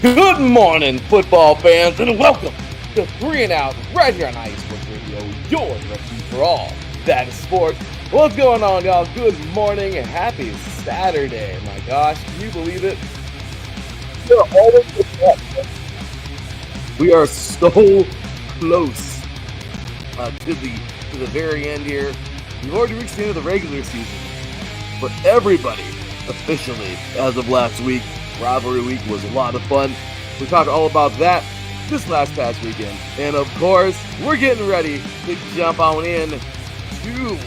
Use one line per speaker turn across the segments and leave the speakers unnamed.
Good morning, football fans, and welcome to 3 and Out right here on IE Sports Radio, your refuge for all that is sports. What's going on, y'all? Good morning and happy Saturday. My gosh, can you believe it? We are so close to the very end here. We've already reached the end of the regular season for everybody officially as of last week. Rivalry week was a lot of fun. We talked all about that this past weekend. And of course, we're getting ready to jump on in to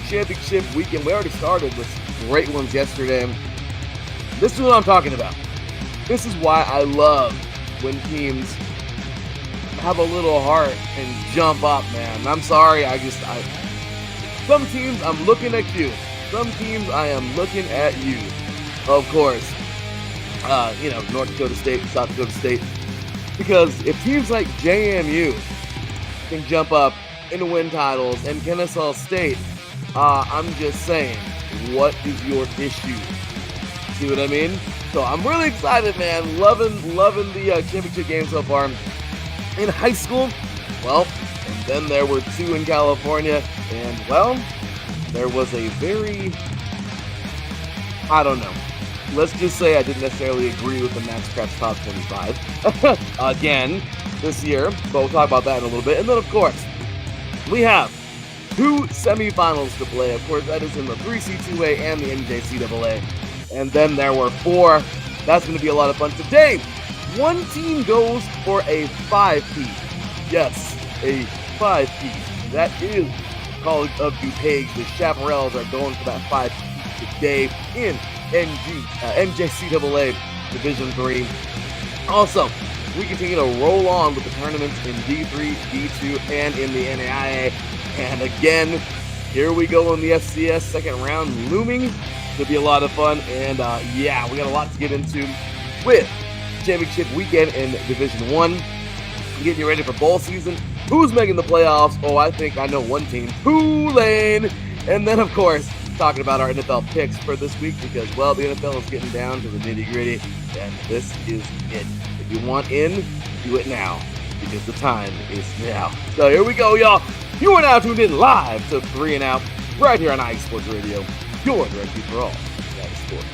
championship weekend. We already started with great ones yesterday. This is what I'm talking about. This is why I love when teams have a little heart and jump up, man. I'm sorry, some teams I'm looking at you. Some teams I am looking at you. Of course. North Dakota State, South Dakota State. Because if teams like JMU can jump up and win titles and Kennesaw State, I'm just saying, what is your issue? See what I mean? So I'm really excited, man. Loving the championship game so far. In high school, well, and then there were 2 in California, and well, there was a very, let's just say I didn't necessarily agree with the Max Scratch Top 25 again this year, but we'll talk about that in a little bit. And then, of course, we have 2 semifinals to play. Of course, that is in the 3C2A and the NJCAA. And then there were 4. That's going to be a lot of fun. Today, one team goes for a 5-peat. Yes, a 5-peat. That is College of DuPage. The Chaparrals are going for that 5-peat today in NJCAA Division 3. Also, we continue to roll on with the tournaments in D3, D2, and in the NAIA. And again, here we go in the FCS second round looming. It'll be a lot of fun. And we got a lot to get into with championship weekend in Division 1. Getting you ready for bowl season. Who's making the playoffs? Oh, I think I know one team. Tulane. And then, of course, talking about our NFL picks for this week because, well, the NFL is getting down to the nitty-gritty, and this is it. If you want in, do it now because the time is now. So here we go, y'all. You are now tuned in live to 3 and Out right here on IE Sports Radio, your directory for all that is sports.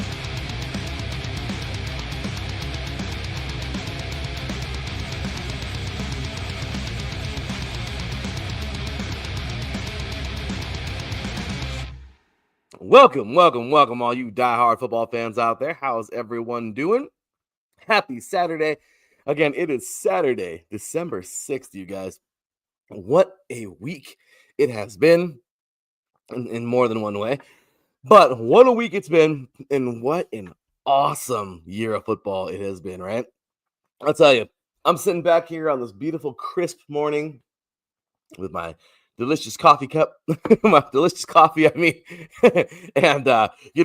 Welcome, all you diehard football fans out there. How's everyone doing? Happy Saturday. Again, it is Saturday, December 6th, you guys. What a week it has been in more than one way. But what a week it's been, and what an awesome year of football it has been, right? I'll tell you, I'm sitting back here on this beautiful, crisp morning with my delicious coffee cup, and getting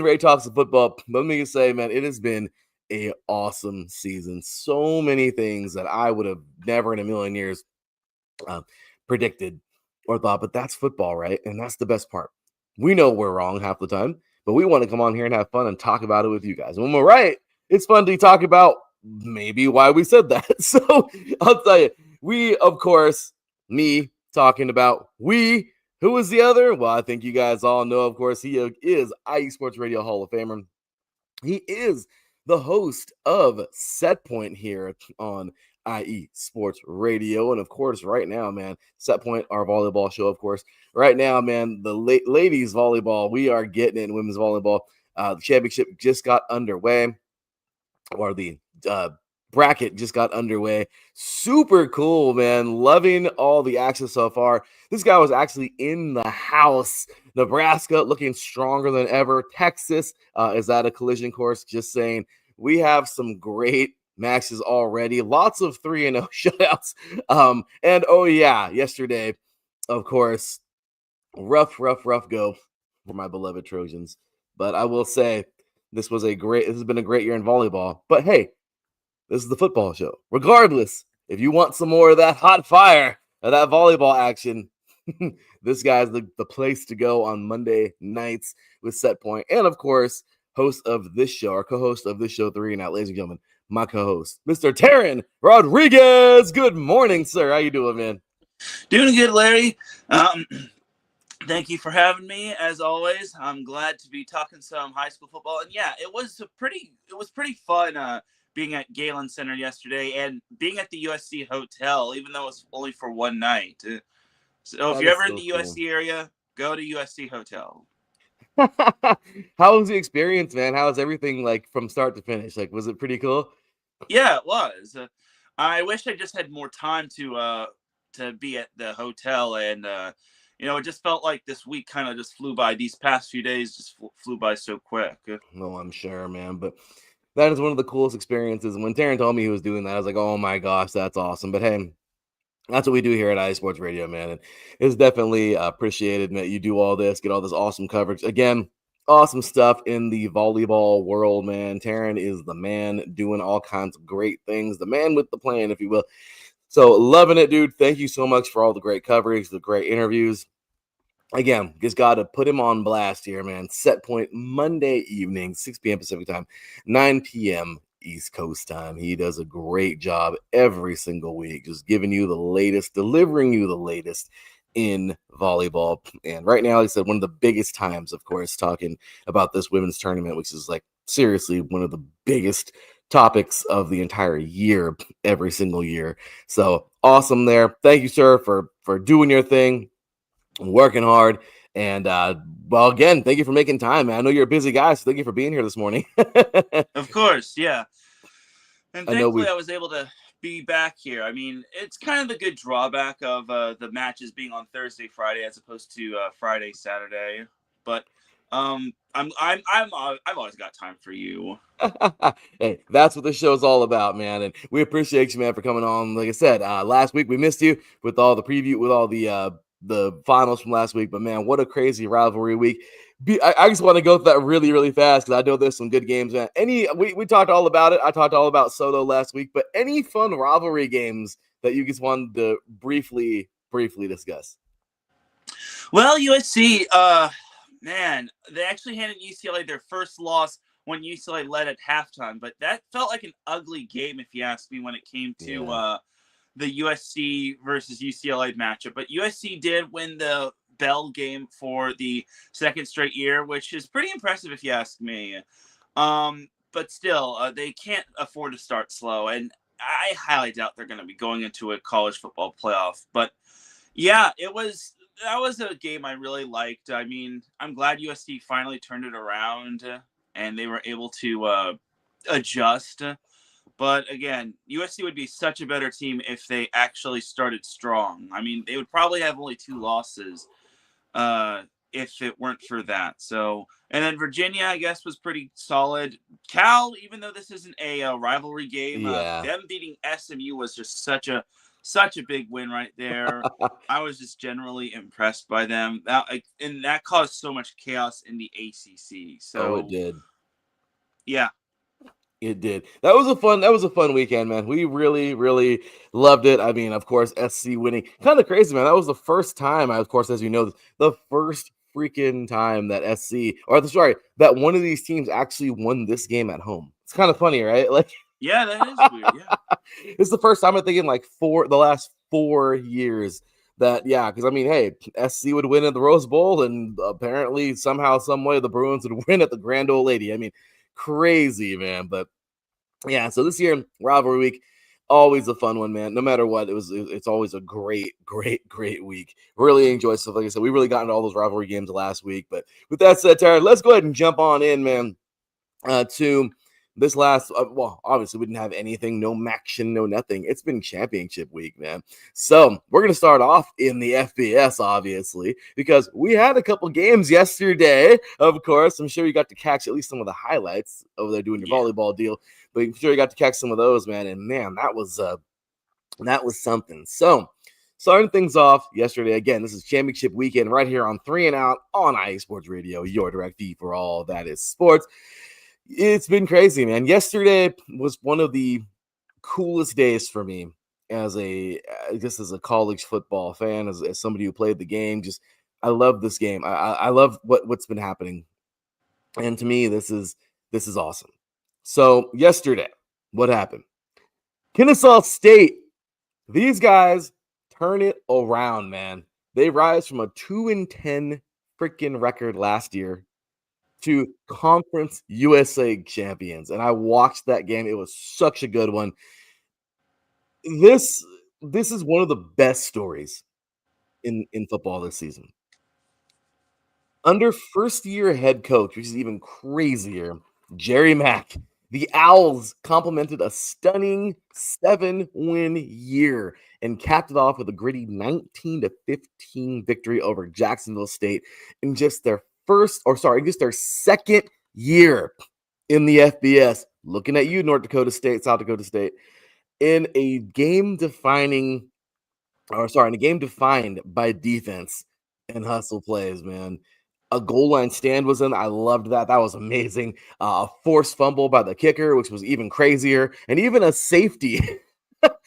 ready to talk some football. Let me just say, man, it has been an awesome season. So many things that I would have never in a million years predicted or thought, but that's football, right? And that's the best part. We know we're wrong half the time, but we want to come on here and have fun and talk about it with you guys. When we're right, it's fun to talk about maybe why we said that. So I'll tell you, we, of course, me, talking about we. Who is the other? Well, I think you guys all know, of course, he is IE Sports Radio Hall of Famer. He is the host of Set Point here on IE Sports Radio. And, of course, right now, man, Set Point, our volleyball show, of course. Right now, man, the ladies volleyball, we are getting it in women's volleyball. The championship just got underway, or the bracket just got underway. Super cool, man. Loving all the action so far. This guy was actually in the house. Nebraska looking stronger than ever. Texas is at a collision course. Just saying, we have some great matches already. Lots of 3-0 shutouts. And oh yeah, yesterday, of course, rough go for my beloved Trojans. But I will say, this has been a great year in volleyball. But hey, this is the football show. Regardless, if you want some more of that hot fire, of that volleyball action, this guy's the place to go on Monday nights with Set Point. And of course, host of this show, or co-host of this show, 3 and Out, ladies and gentlemen, my co-host, Mr. Teran Rodriguez. Good morning, sir. How you doing, man?
Doing good, Larry. Um, Thank you for having me. As always, I'm glad to be talking some high school football. And yeah, it was pretty fun being at Galen Center yesterday and being at the USC hotel, even though it's only for one night. So if
That
you're
is
ever in
so
the
cool.
USC area, go to USC hotel.
How was the experience, man? How was everything like from start to finish? Like, was it pretty cool?
Yeah, it was. I wish I just had more time to be at the hotel, and it just felt like this week kind of just flew by. These past few days just flew by so quick.
No, I'm sure, man. But that is one of the coolest experiences. And when Taryn told me he was doing that, I was like, oh my gosh, that's awesome. But hey, that's what we do here at iSports Radio, man. And it's definitely appreciated that you do all this, get all this awesome coverage. Again, awesome stuff in the volleyball world, man. Taryn is the man doing all kinds of great things, the man with the plan, if you will. So loving it, dude. Thank you so much for all the great coverage, the great interviews. Again, just got to put him on blast here, man. Set point Monday evening, 6 p.m. Pacific time, 9 p.m. East Coast time. He does a great job every single week, just giving you the latest, delivering you the latest in volleyball. And right now, like I said, one of the biggest times, of course, talking about this women's tournament, which is like seriously one of the biggest topics of the entire year, every single year. So awesome there. Thank you, sir, for doing your thing, working hard. And well, again, thank you for making time, man. I know you're a busy guy, so thank you for being here this morning.
Of course, yeah. And
I know
thankfully,
we
I was able to be back here. I mean, it's kind of the good drawback of the matches being on Thursday, Friday, as opposed to Friday, Saturday. But I've always got time for you.
hey, that's what this show is all about, man. And we appreciate you, man, for coming on. Like I said, last week we missed you with all the preview, with all the finals from last week. But man, what a crazy rivalry week. I just want to go through that really, really fast because I know there's some good games, man. We talked all about it. I talked all about Soto last week, but any fun rivalry games that you just wanted to briefly discuss?
Well, USC, man, they actually handed UCLA their first loss when UCLA led at halftime, but that felt like an ugly game, if you ask me, when it came to
Yeah.
the USC versus UCLA matchup. But USC did win the Bell game for the second straight year, which is pretty impressive, if you ask me. But still, they can't afford to start slow, and I highly doubt they're going to be going into a college football playoff. But yeah, that was a game I really liked. I mean, I'm glad USC finally turned it around and they were able to adjust. But again, USC would be such a better team if they actually started strong. I mean, they would probably have only 2 losses uh, if it weren't for that. So, and then Virginia, I guess, was pretty solid. Cal, even though this isn't a rivalry game,
Yeah.
them beating SMU was just such a big win right there. I was just generally impressed by them. And that caused so much chaos in the ACC.
Oh, it
So,
did.
yeah,
It did. That was a fun weekend, man. We really, really loved it. I mean, of course, SC winning. Kind of crazy, man. That was the first time, of course, as you know, the first freaking time that that one of these teams actually won this game at home. It's kind of funny, right? Like
yeah, that is weird. Yeah.
it's the first time I think in like the last 4 years that, yeah, because I mean, hey, SC would win at the Rose Bowl, and apparently somehow, some way, the Bruins would win at the Grand Ole Lady. I mean, crazy, man. But yeah, so this year, rivalry week, always a fun one, man. No matter what, it's always a great, great, great week. Really enjoy stuff. Like I said, we really got into all those rivalry games last week. But with that said, Tara, let's go ahead and jump on in, man, to this last, well, obviously we didn't have anything, no action, no nothing. It's been championship week, man. So we're going to start off in the FBS, obviously, because we had a couple games yesterday, of course. I'm sure you got to catch at least some of the highlights over there doing your
Yeah.
volleyball deal, but I'm sure you got to catch some of those, man. And man, that was something. So starting things off yesterday, again, this is championship weekend right here on 3 and Out on iSports Radio, your direct feed for all that is sports. It's been crazy, man. Yesterday was one of the coolest days for me as as a college football fan, as somebody who played the game. Just I love this game. I love what's been happening, and to me, this is awesome. So yesterday. What happened? Kennesaw State, these guys turn it around, man. They rise from a 2-10 freaking record last year to Conference USA champions. And I watched that game. It was such a good one. This this is one of the best stories in football this season. Under first-year head coach, which is even crazier, Jerry Mack, the Owls complemented a stunning 7-win year and capped it off with a gritty 19-15 victory over Jacksonville State in just their second year in the FBS. Looking at you, North Dakota State, South Dakota State, in a game defined by defense and hustle plays, man. A goal line stand was in. I loved that. That was amazing. A forced fumble by the kicker, which was even crazier, and even a safety.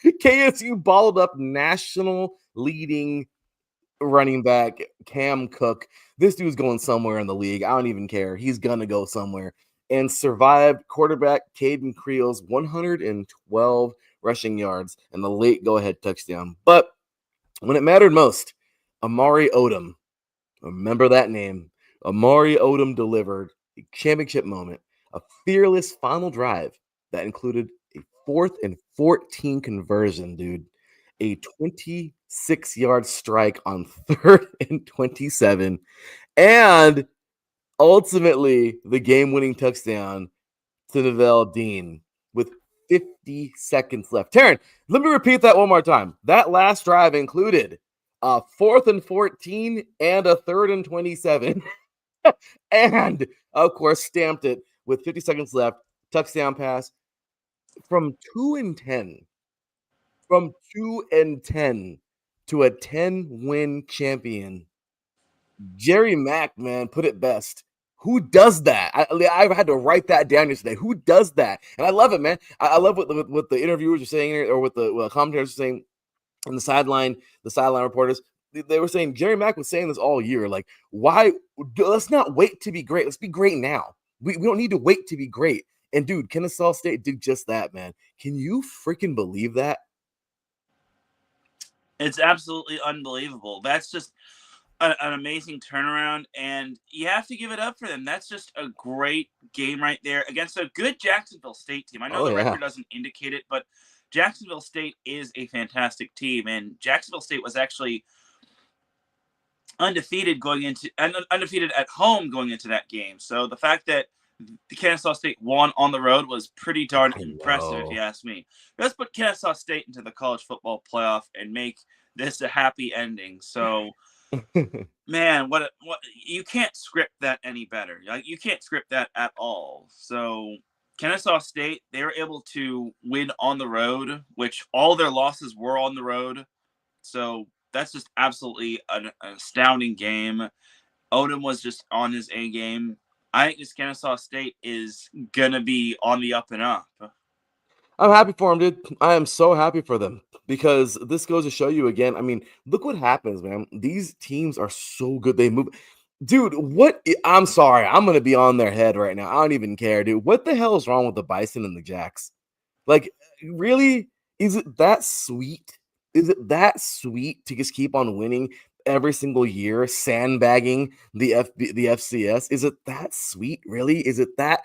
KSU balled up national leading running back Cam Cook. This dude's going somewhere in the league. I don't even care. He's gonna go somewhere. And survived quarterback Caden Creel's 112 rushing yards and the late go-ahead touchdown. But when it mattered most, Amari Odom, remember that name. Amari Odom delivered a championship moment, a fearless final drive that included a 4th and 14 conversion, dude. A 26-yard strike on 3rd and 27, and ultimately the game-winning touchdown to Neville Dean with 50 seconds left. Teran, let me repeat that one more time. That last drive included a 4th and 14 and a 3rd and 27. And, of course, stamped it with 50 seconds left. Touchdown pass from 2-10. From 2-10 to a 10-win champion. Jerry Mack, man, put it best. Who does that? I had to write that down yesterday. Who does that? And I love it, man. I love what the interviewers are saying here, or what the commentators are saying, and the sideline reporters. They were saying Jerry Mack was saying this all year. Like, why? Let's not wait to be great. Let's be great now. We don't need to wait to be great. And dude, Kennesaw State did just that, man. Can you freaking believe that?
It's absolutely unbelievable. That's just an amazing turnaround, and you have to give it up for them. That's just a great game right there against a good Jacksonville State team. I know the record doesn't indicate it, but Jacksonville State is a fantastic team, and Jacksonville State was actually undefeated at home going into that game. So the fact that the Kennesaw State won on the road was pretty darn impressive, if you ask me. Let's put Kennesaw State into the college football playoff and make this a happy ending. So, man, what you can't script that any better. Like, you can't script that at all. So Kennesaw State, they were able to win on the road, which all their losses were on the road. So that's just absolutely an astounding game. Odom was just on his A game. I think this Kennesaw State is going to be on the up and up.
I'm happy for them, dude. I am so happy for them, because this goes to show you again. I mean, look what happens, man. These teams are so good. They move. Dude, I'm sorry. I'm going to be on their head right now. I don't even care, dude. What the hell is wrong with the Bison and the Jacks? Like, really? Is it that sweet? Is it that sweet to just keep on winning every single year, sandbagging the FCS? Is it that sweet, really? Is it that?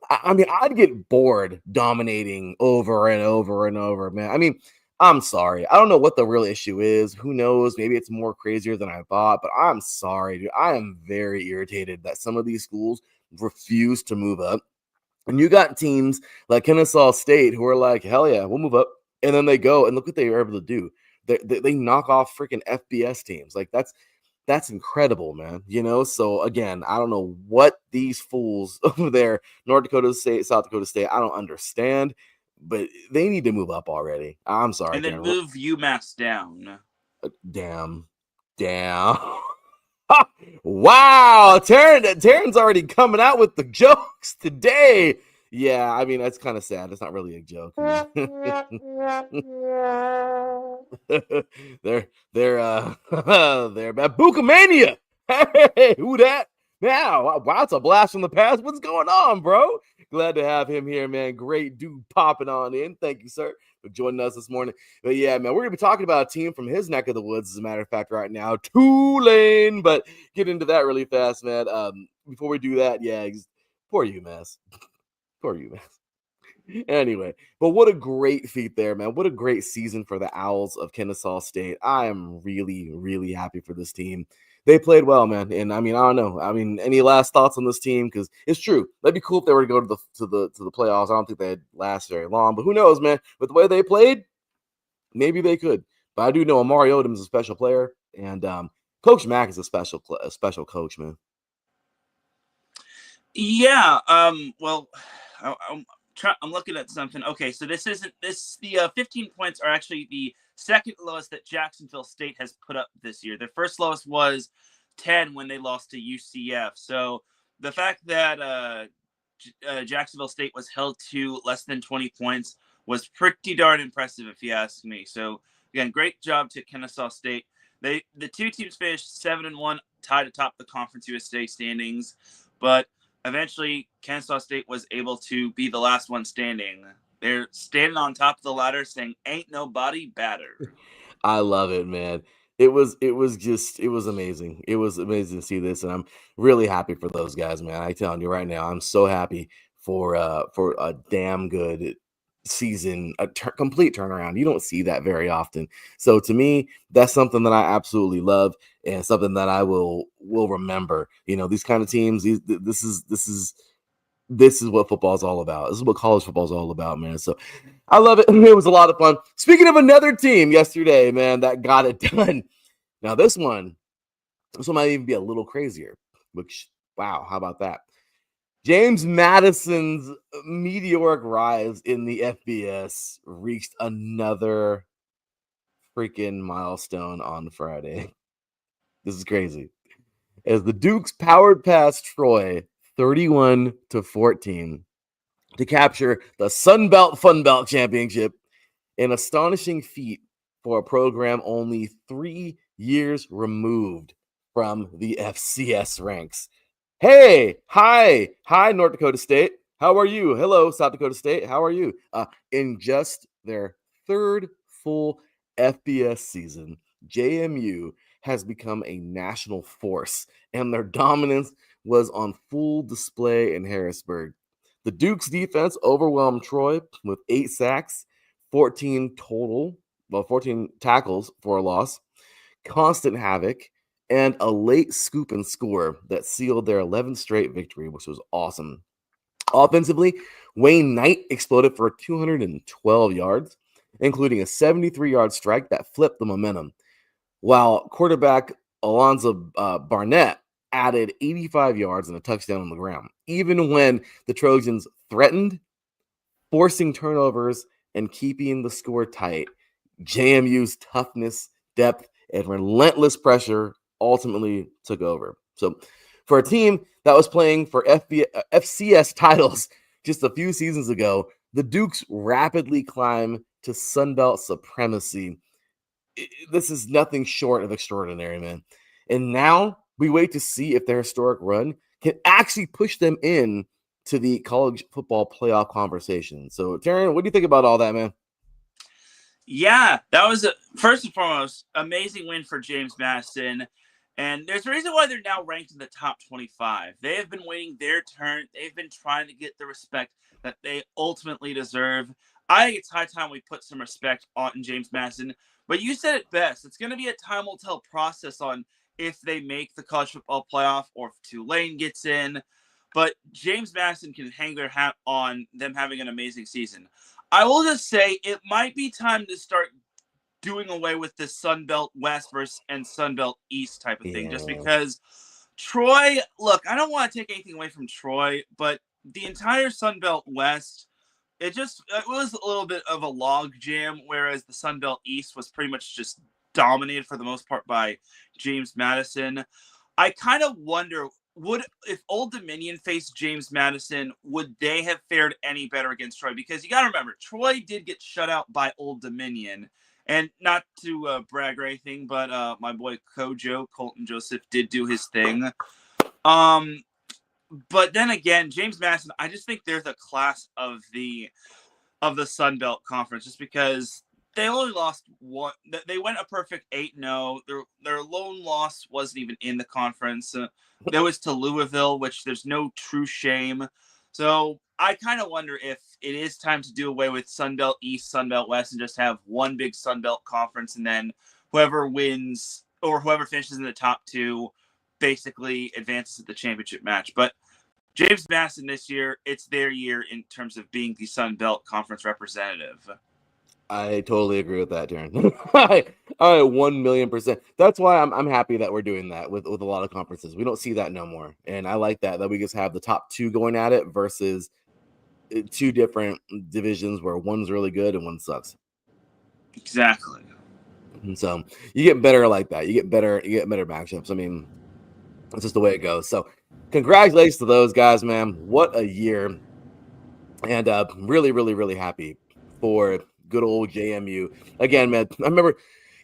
I mean, I'd get bored dominating over and over and over, man. I mean, I'm sorry. I don't know what the real issue is. Who knows? Maybe it's more crazier than I thought, but I'm sorry, dude. I am very irritated that some of these schools refuse to move up. And you got teams like Kennesaw State who are like, hell yeah, we'll move up. And then they go and look what they were able to do. They knock off freaking FBS teams. Like, that's incredible, man. You know, so again, I don't know what these fools over there, North Dakota State, South Dakota State, I don't understand, but they need to move up already. I'm sorry.
And then move UMass down.
Damn. Wow, Teran's already coming out with the jokes today. Yeah, I mean, that's kind of sad. It's not really a joke. they're Babukamania. Hey, who that? Now, wow, it's a blast from the past. What's going on, bro? Glad to have him here, man. Great dude popping on in. Thank you, sir, for joining us this morning. But yeah, man, we're going to be talking about a team from his neck of the woods, as a matter of fact, right now, Tulane. But get into that really fast, man. Before we do that, yeah, poor UMass. Poor UMass. Anyway, but what a great feat there, man. What a great season for the Owls of Kennesaw State. I am really, really happy for this team. They played well, man. And I mean, I don't know. I mean, any last thoughts on this team? Because it's true. That'd be cool if they were to go to the playoffs. I don't think they'd last very long, but who knows, man? With the way they played, maybe they could. But I do know Amari Odom is a special player, and Coach Mack is a special coach, man.
Yeah. Well, I'm looking at something. Okay, so the 15 points are actually the second lowest that Jacksonville State has put up this year. Their first lowest was 10 when they lost to UCF. So the fact that Jacksonville State was held to less than 20 points was pretty darn impressive, if you ask me. So again, great job to Kennesaw State. The two teams finished 7-1, tied atop the Conference USA standings, but eventually Kennesaw State was able to be the last one standing. They're standing on top of the ladder saying, "Ain't nobody better."
I love it, man. It was amazing. It was amazing to see this, and I'm really happy for those guys, man. I telling you right now, I'm so happy for a damn good season, complete turnaround. You don't see that very often. So to me, that's something that I absolutely love and something that I will remember. You know, these kind of teams, this is what football is all about. This is what college football is all about, man. So I love it. It was a lot of fun. Speaking of another team yesterday, man, that got it done. Now this one might even be a little crazier. Which, wow, how about that? James Madison's meteoric rise in the FBS reached another freaking milestone on Friday. This is crazy. As the Dukes powered past Troy 31-14 to capture the Sun Belt Fun Belt Championship, an astonishing feat for a program only 3 years removed from the FCS ranks. Hey, hi, North Dakota State. How are you? Hello, South Dakota State. How are you? In just their third full FBS season, JMU has become a national force, and their dominance was on full display in Harrisburg. The Duke's defense overwhelmed Troy with 8 sacks, 14 total, 14 tackles for a loss, constant havoc, and a late scoop and score that sealed their 11th straight victory, which was awesome. Offensively, Wayne Knight exploded for 212 yards, including a 73-yard strike that flipped the momentum, while quarterback Alonzo Barnett added 85 yards and a touchdown on the ground, even when the Trojans threatened, forcing turnovers and keeping the score tight. JMU's toughness, depth, and relentless pressure ultimately took over. So, for a team that was playing for FCS titles just a few seasons ago, the Dukes rapidly climb to Sunbelt supremacy. This is nothing short of extraordinary, man. And now we wait to see if their historic run can actually push them in to the college football playoff conversation. So, Teran, what do you think about all that, man?
Yeah, that was first and foremost amazing win for James Madison. And there's a reason why they're now ranked in the top 25. They have been waiting their turn. They've been trying to get the respect that they ultimately deserve. I think it's high time we put some respect on James Madison. But you said it best. It's going to be a time will tell process on if they make the college football playoff or if Tulane gets in. But James Madison can hang their hat on them having an amazing season. I will just say it might be time to start doing away with this Sunbelt West versus and Sunbelt East type of thing. Just
Yeah.
because Troy, look, I don't want to take anything away from Troy, but the entire Sunbelt West, it was a little bit of a log jam, whereas the Sunbelt East was pretty much just dominated for the most part by James Madison. I kind of wonder if Old Dominion faced James Madison, would they have fared any better against Troy? Because you got to remember, Troy did get shut out by Old Dominion. And not to brag or anything, but my boy Colton Joseph did do his thing. But then again, James Madison, I just think they're the class of the Sun Belt Conference, just because they only lost one. They went a perfect 8-0. Their lone loss wasn't even in the conference. That was to Louisville, which there's no true shame. So I kind of wonder if it is time to do away with Sun Belt East, Sun Belt West, and just have one big Sun Belt conference, and then whoever wins or whoever finishes in the top two basically advances to the championship match. But James Madison this year, it's their year in terms of being the Sun Belt Conference representative.
I totally agree with that, Teran. I 1,000,000%. That's why I'm happy that we're doing that with a lot of conferences. We don't see that no more, and I like that we just have the top two going at it versus two different divisions where one's really good and one sucks.
Exactly.
And so you get better like that. You get better matchups. I mean, it's just the way it goes. So congratulations to those guys, man. What a year. And really, really, really happy for good old JMU. Again, man, I remember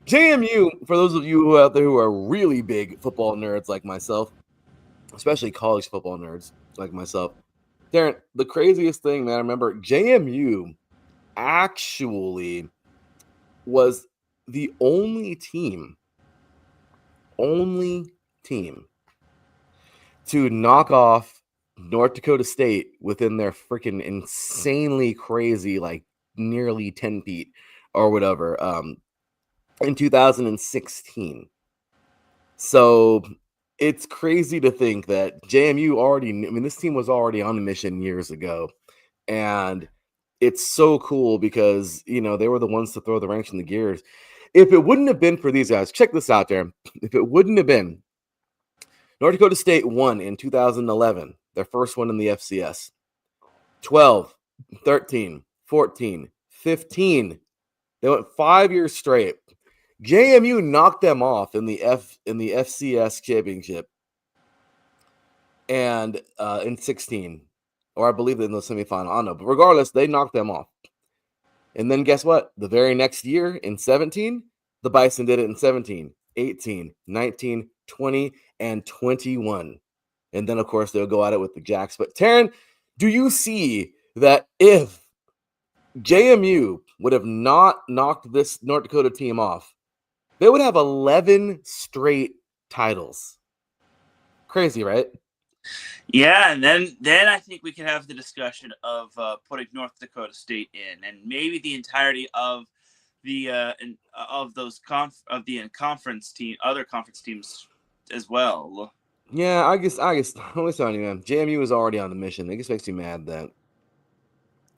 JMU, for those of you out there who are really big football nerds like myself, especially college football nerds like myself, Darren, the craziest thing, man, I remember JMU actually was the only team to knock off North Dakota State within their freaking insanely crazy, like nearly 10 feet or whatever, in 2016. So it's crazy to think that JMU already knew, I mean, this team was already on a mission years ago. And it's so cool because, you know, they were the ones to throw the wrench in the gears. If it wouldn't have been for these guys, check this out there. If it wouldn't have been, North Dakota State won in 2011, their first one in the FCS. 12, 13, 14, 15. They went 5 years straight. JMU knocked them off in the FCS championship and in 16, or I believe in the semifinal. I don't know, but regardless, they knocked them off. And then guess what? The very next year in 17, the Bison did it in 17, 18, 19, 20, and 21. And then, of course, they'll go at it with the Jacks. But, Teran, do you see that if JMU would have not knocked this North Dakota team off, they would have 11 straight titles? Crazy, right?
Yeah, and then I think we can have the discussion of putting North Dakota State in, and maybe the entirety of the of those conference team, other conference teams as well.
Yeah, I guess. I'm telling you, man. JMU was already on the mission. It just makes me mad that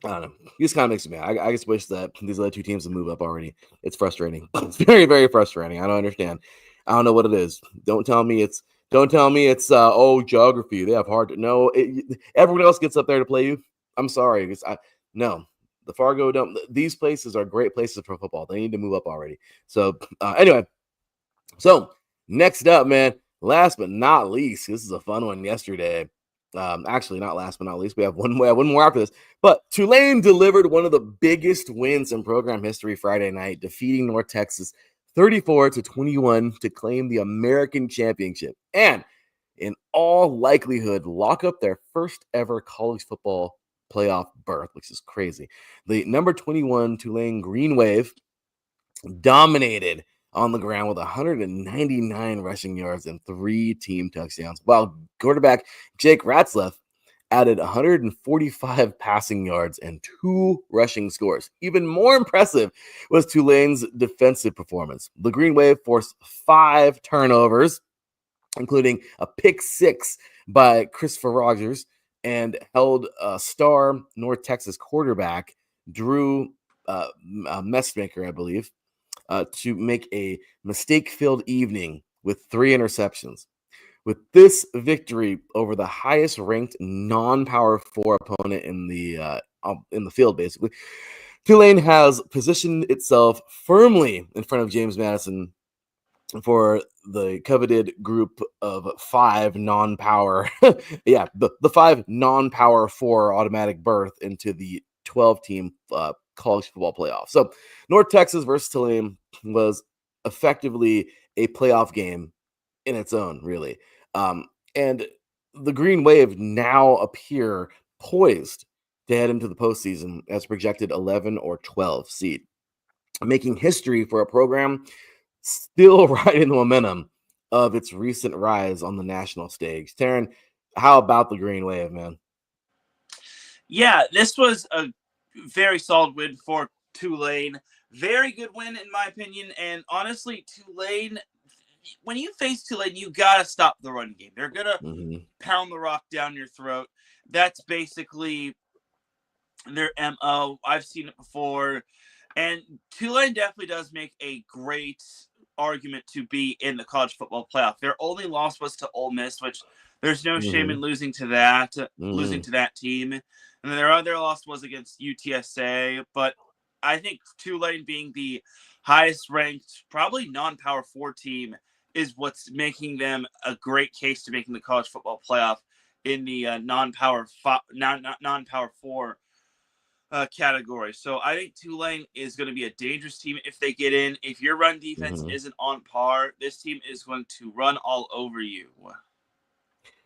I don't know. It just kind of makes me mad. I just wish that these other two teams would move up already. It's frustrating. It's very, very frustrating. I don't understand. I don't know what it is. Don't tell me it's geography. They have hard to know. Everyone else gets up there to play you. I'm sorry. No. The Fargo don't. These places are great places for football. They need to move up already. So anyway, so next up, man. Last but not least, this is a fun one yesterday. Actually, not last but not least. We have one more after this. But Tulane delivered one of the biggest wins in program history Friday night, defeating North Texas 34-21 to claim the American championship. And in all likelihood, lock up their first ever college football playoff berth, which is crazy. The number 21 Tulane Green Wave dominated on the ground with 199 rushing yards and 3 team touchdowns, while quarterback Jake Ratzlaff added 145 passing yards and 2 rushing scores. Even more impressive was Tulane's defensive performance. The Green Wave forced 5 turnovers, including a pick 6 by Christopher Rogers, and held star North Texas quarterback Drew Messmaker, I believe, to make a mistake-filled evening with 3 interceptions. With this victory over the highest-ranked non-Power 4 opponent in the field, basically, Tulane has positioned itself firmly in front of James Madison for the coveted group of 5 non-power, the 5 non-Power 4 automatic berth into the 12-team college football playoff. So North Texas versus Tulane was effectively a playoff game in its own, really. And the Green Wave now appear poised to head into the postseason as projected 11 or 12 seed, making history for a program still riding the momentum of its recent rise on the national stage. Teran, how about the Green Wave, man?
Yeah, this was a very solid win for Tulane. Very good win, in my opinion. And honestly, Tulane, when you face Tulane, you got to stop the run game. They're going to
Mm-hmm.
pound the rock down your throat. That's basically their MO. I've seen it before. And Tulane definitely does make a great argument to be in the college football playoff. Their only loss was to Ole Miss, which there's no shame
Mm-hmm.
in losing to that,
Mm-hmm.
team. And then their other loss was against UTSA. But I think Tulane being the highest ranked, probably non-power 4 team is what's making them a great case to making the college football playoff in the non-power 4 category. So I think Tulane is going to be a dangerous team if they get in. If your run defense
Mm-hmm.
isn't on par, this team is going to run all over you.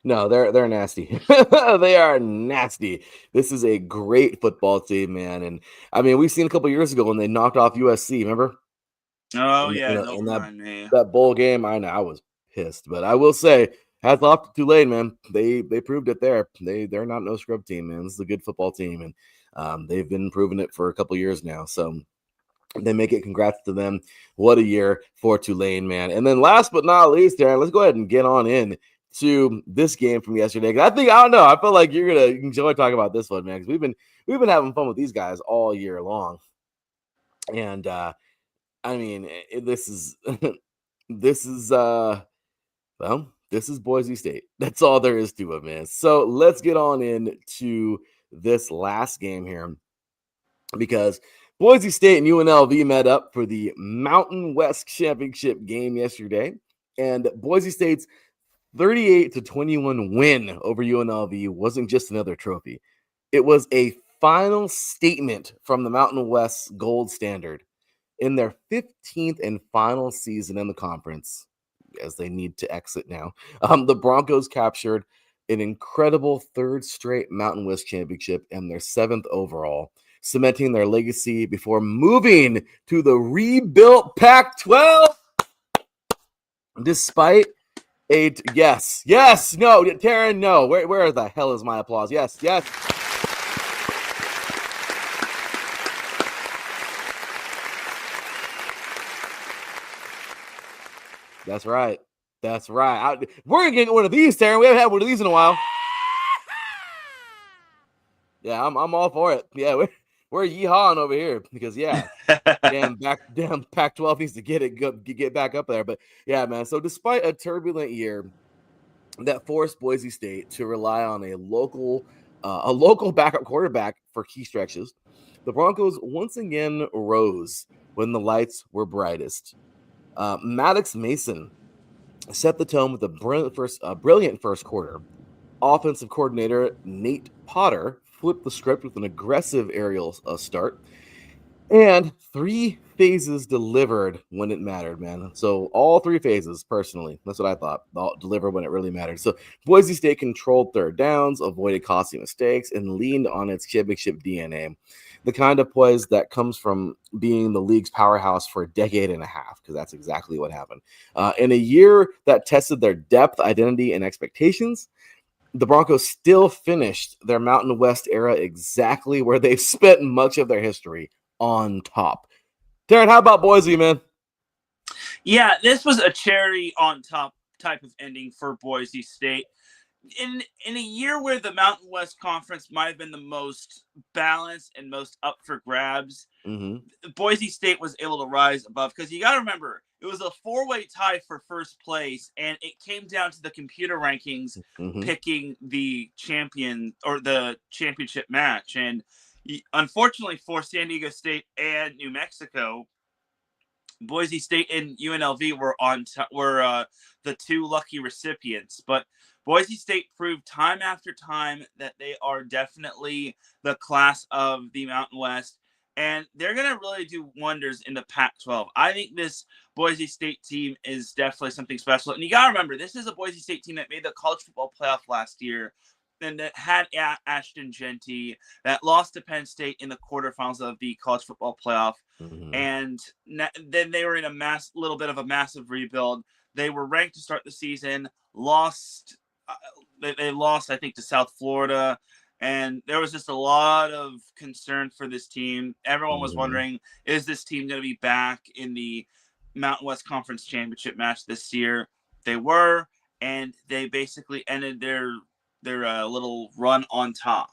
No, they're nasty. They are nasty. This is a great football team, man. And I mean, we've seen a couple years ago when they knocked off USC. Remember
Oh
in,
yeah, don't
in that
remind me.
that bowl game? I know I was pissed, but I will say, hats off to Tulane, man. They proved it there. They're not no scrub team, man. This is a good football team, and they've been proving it for a couple years now. So they make it. Congrats to them. What a year for Tulane, man. And then last but not least, Darren, let's go ahead and get on in to this game from yesterday. I don't know. I feel like you're gonna enjoy talking about this one, man, because we've been having fun with these guys all year long. And I mean, this is this is this is Boise State. That's all there is to it, man. So let's get on into this last game here, because Boise State and UNLV met up for the Mountain West Championship game yesterday, and Boise State's 38-21 win over UNLV wasn't just another trophy. It was a final statement from the Mountain West gold standard in their 15th and final season in the conference, as they need to exit now. The Broncos captured an incredible third straight Mountain West championship and their 7th overall, cementing their legacy before moving to the rebuilt Pac-12. Despite yes, no, Teran, no. Where the hell is my applause? Yes. That's right. We're gonna get one of these, Teran. We haven't had one of these in a while. Yeah, I'm all for it. Yeah, we're yeehawing over here because damn Pac-12 needs to get back up there. But yeah, man. So despite a turbulent year that forced Boise State to rely on a local backup quarterback for key stretches, the Broncos once again rose when the lights were brightest. Maddox Mason set the tone with a brilliant first quarter. Offensive coordinator Nate Potter flipped the script with an aggressive aerial start, and 3 phases delivered when it mattered, man. So all 3 phases, personally, that's what I thought. All deliver when it really mattered. So Boise State controlled third downs, avoided costly mistakes, and leaned on its championship DNA. The kind of plays that comes from being the league's powerhouse for a decade and a half, because that's exactly what happened. In a year that tested their depth, identity, and expectations, the Broncos still finished their Mountain West era exactly where they've spent much of their history, on top. Darren, how about Boise, man?
Yeah, this was a cherry on top type of ending for Boise State. In a year where the Mountain West Conference might have been the most balanced and most up for grabs, Boise State was able to rise above, because you got to remember, it was a 4-way tie for first place, and it came down to the computer rankings picking the champion or the championship match. And unfortunately for San Diego State and New Mexico, Boise State and UNLV were the 2 lucky recipients. But Boise State proved time after time that they are definitely the class of the Mountain West. and they're going to really do wonders in the Pac-12. I think this Boise State team is definitely something special. And you got to remember, this is a Boise State team that made the college football playoff last year and that had Ashton Genty, that lost to Penn State in the quarterfinals of the college football playoff.
Mm-hmm.
And then they were in a little bit of a massive rebuild. They were ranked to start the season, lost. They lost, I think, to South Florida. And there was just a lot of concern for this team. Everyone was
Mm-hmm.
wondering, is this team going to be back in the Mountain West Conference Championship match this year? They were, and they basically ended their little run on top.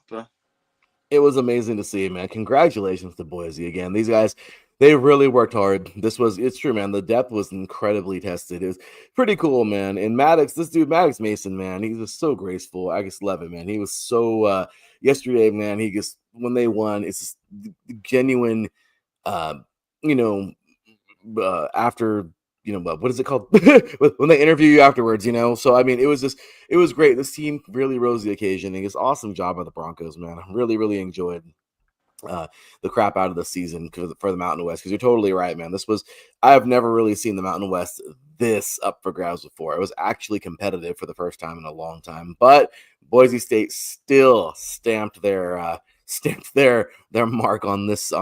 It was amazing to see, man. Congratulations to Boise again. These guys, they really worked hard. It's true, man. The depth was incredibly tested. It was pretty cool, man. And Maddox, this dude, Maddox Mason, man, he was so graceful. I just love it, man. He was so, yesterday, man, when they won, it's just genuine, uh, you know, after what is it called when they interview you afterwards, so I mean it was great. This team really rose the occasion, and it's awesome job by the Broncos, man. I really enjoyed the crap out of the season for the Mountain West, because you're totally right, man. I have never really seen the Mountain West this up for grabs before. It was actually competitive for the first time in a long time, but Boise State still stamped their mark on this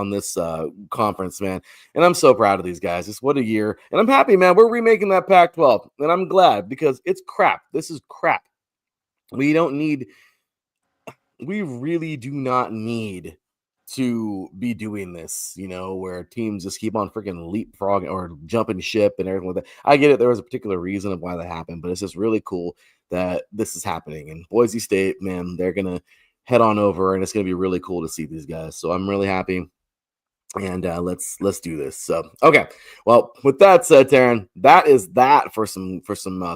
conference, man. And I'm so proud of these guys. It's what a year, and I'm happy, man. We're remaking that Pac-12, and I'm glad, because it's crap. This is crap. We really do not need to be doing this, where teams just keep on freaking leapfrogging or jumping ship and everything like that. I get it. There was a particular reason of why that happened, but it's just really cool that this is happening. And Boise State, man, they're going to head on over, and it's going to be really cool to see these guys. So I'm really happy. And let's do this. So okay, well, with that said, Teran, that is that for some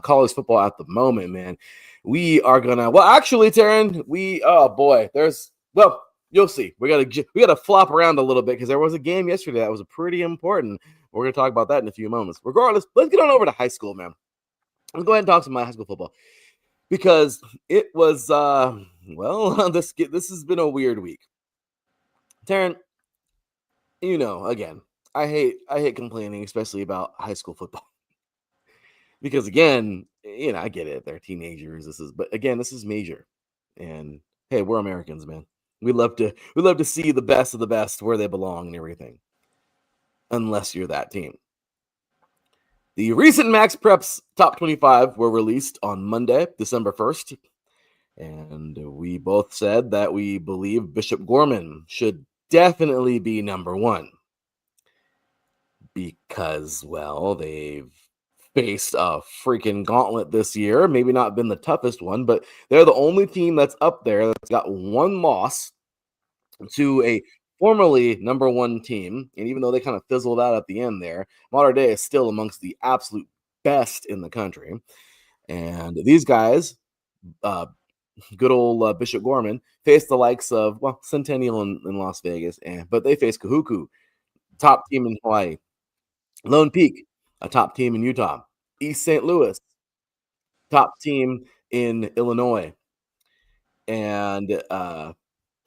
college football at the moment, man. We are gonna, well, actually, Teran, oh boy, you'll see. We gotta flop around a little bit, because there was a game yesterday that was pretty important. We're gonna talk about that in a few moments. Regardless, let's get on over to high school, man. Let's go ahead and talk some my high school football, because it was this has been a weird week, Teran. Again, I hate complaining, especially about high school football, because again, I get it. They're teenagers. But again, this is major. And hey, we're Americans, man. We love to see the best of the best where they belong and everything. Unless you're that team. The recent Max Preps Top 25 were released on Monday, December 1st. And we both said that we believe Bishop Gorman should definitely be number one, because, well, they've faced a freaking gauntlet this year. Maybe not been the toughest one, but they're the only team that's up there that's got one loss to a formerly number one team. And even though they kind of fizzled out at the end there, Mater Dei is still amongst the absolute best in the country. And these guys, good old Bishop Gorman, faced the likes of, well, Centennial in Las Vegas, but they faced Kahuku, top team in Hawaii, Lone Peak, a top team in Utah, East St. Louis, top team in Illinois, and